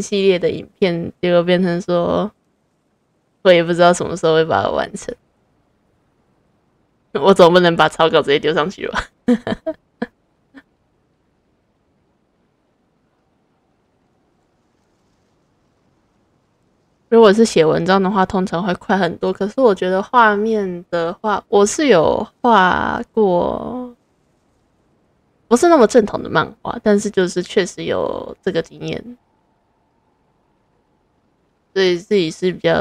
系列的影片，结果变成说，我也不知道什么时候会把它完成。我总不能把草稿直接丢上去吧？如果是写文章的话，通常会快很多。可是我觉得画面的话，我是有画过不是那么正统的漫画，但是就是确实有这个经验，所以自己是比较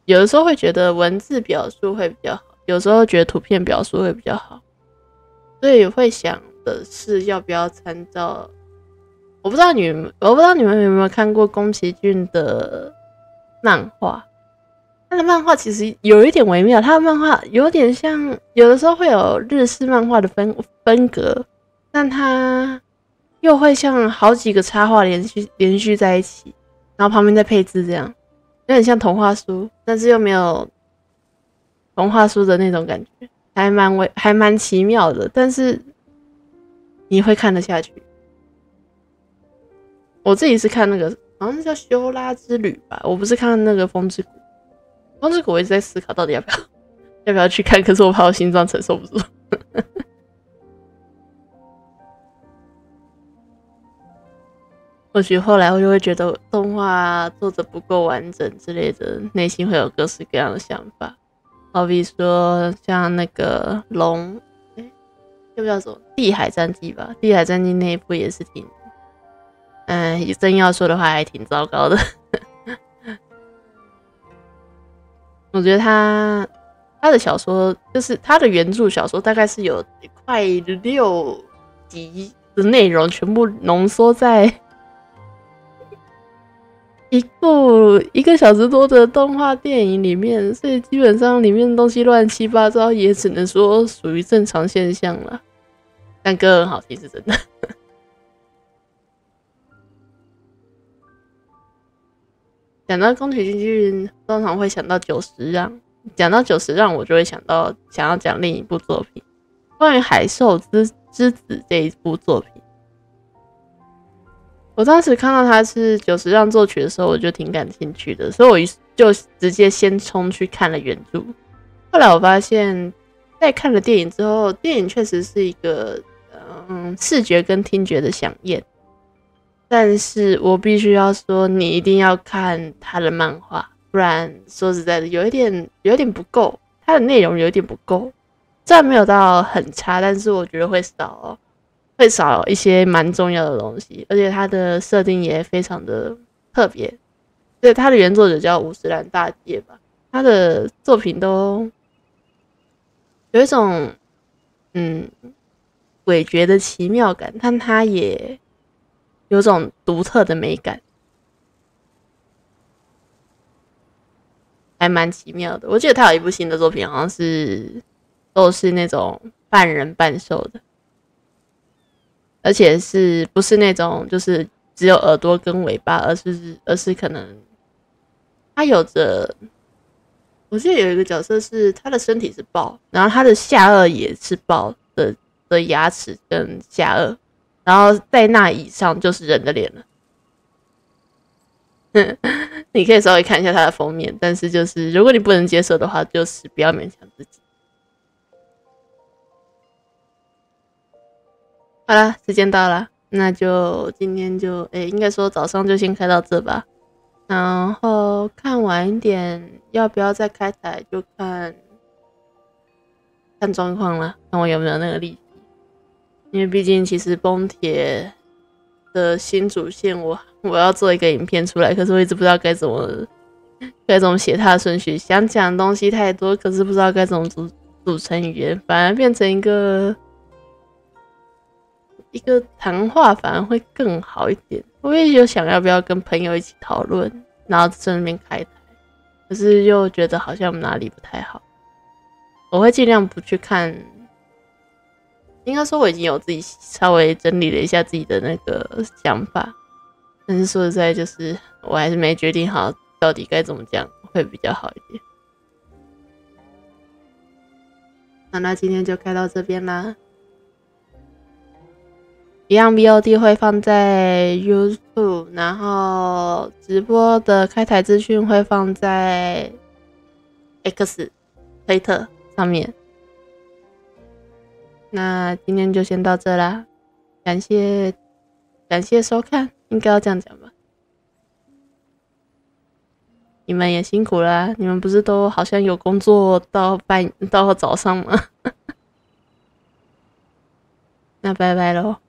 有的时候会觉得文字表述会比较好，有时候觉得图片表述会比较好，所以会想的是要不要参照。我不知道你们有没有看过宫崎骏的漫画？他的漫画其实有一点微妙，他的漫画有点像，有的时候会有日式漫画的分隔，但他又会像好几个插画连续在一起，然后旁边再配字，这样有点像童话书，但是又没有童话书的那种感觉，还蛮奇妙的，但是你会看得下去。我自己是看那个好像是叫《修拉之旅》吧，我不是看那个《风之谷》。《风之谷》我一直在思考到底要不要去看，可是我怕我心脏承受不住。或许后来我就会觉得动画做得不够完整之类的，内心会有各式各样的想法。好比说像那个龙，要不要说《地海战记》吧，《地海战记》那一部也是挺，真要说的话还挺糟糕的。我觉得他的小说，就是他的原著小说，大概是有快6集的内容，全部浓缩在1个小时多的动画电影里面，所以基本上里面的东西乱七八糟，也只能说属于正常现象啦。但歌很好听是真的。讲到宫崎骏，通常会想到90让。讲到90让，我就会想要讲另一部作品，关于海兽之子这一部作品。我当时看到他是90让作曲的时候，我就挺感兴趣的，所以我就直接先冲去看了原著。后来我发现，在看了电影之后，电影确实是一个视觉跟听觉的饗宴。但是我必须要说，你一定要看他的漫画，不然说实在的，有一点不够，他的内容有一点不够。虽然没有到很差，但是我觉得会少一些蛮重要的东西，而且他的设定也非常的特别。对，他的原作者叫五十岚大介吧，他的作品都有一种诡谲的奇妙感，但他也有种独特的美感，还蛮奇妙的。我记得他有一部新的作品，好像都是那种半人半兽的，而且不是那种就是只有耳朵跟尾巴，而是可能他有着，我记得有一个角色是他的身体是豹，然后他的下颚也是豹的牙齿跟下颚。然后在那以上就是人的脸了。你可以稍微看一下它的封面，但是就是如果你不能接受的话，就是不要勉强自己。好啦，时间到了，那就今天就应该说早上就先开到这吧。然后看晚一点，要不要再开台就看状况啦，看我有没有那个力。因为毕竟其实崩铁的新主线我要做一个影片出来，可是我一直不知道该怎么写它的顺序，想讲的东西太多，可是不知道该怎么组成语言，反而变成一个谈话，反而会更好一点。我也有想要不要跟朋友一起讨论，然后在那边开台，可是又觉得好像哪里不太好，我会尽量不去看。应该说我已经有自己稍微整理了一下自己的那个想法，但是说实在就是我还是没决定好到底该怎么讲会比较好一点。好，那今天就开到这边啦。一样 VOD 会放在 YouTube， 然后直播的开台资讯会放在 X 推特上面。那今天就先到这啦，感谢收看，应该要这样讲吧。你们也辛苦啦，你们不是都好像有工作到早上吗？那拜拜喽。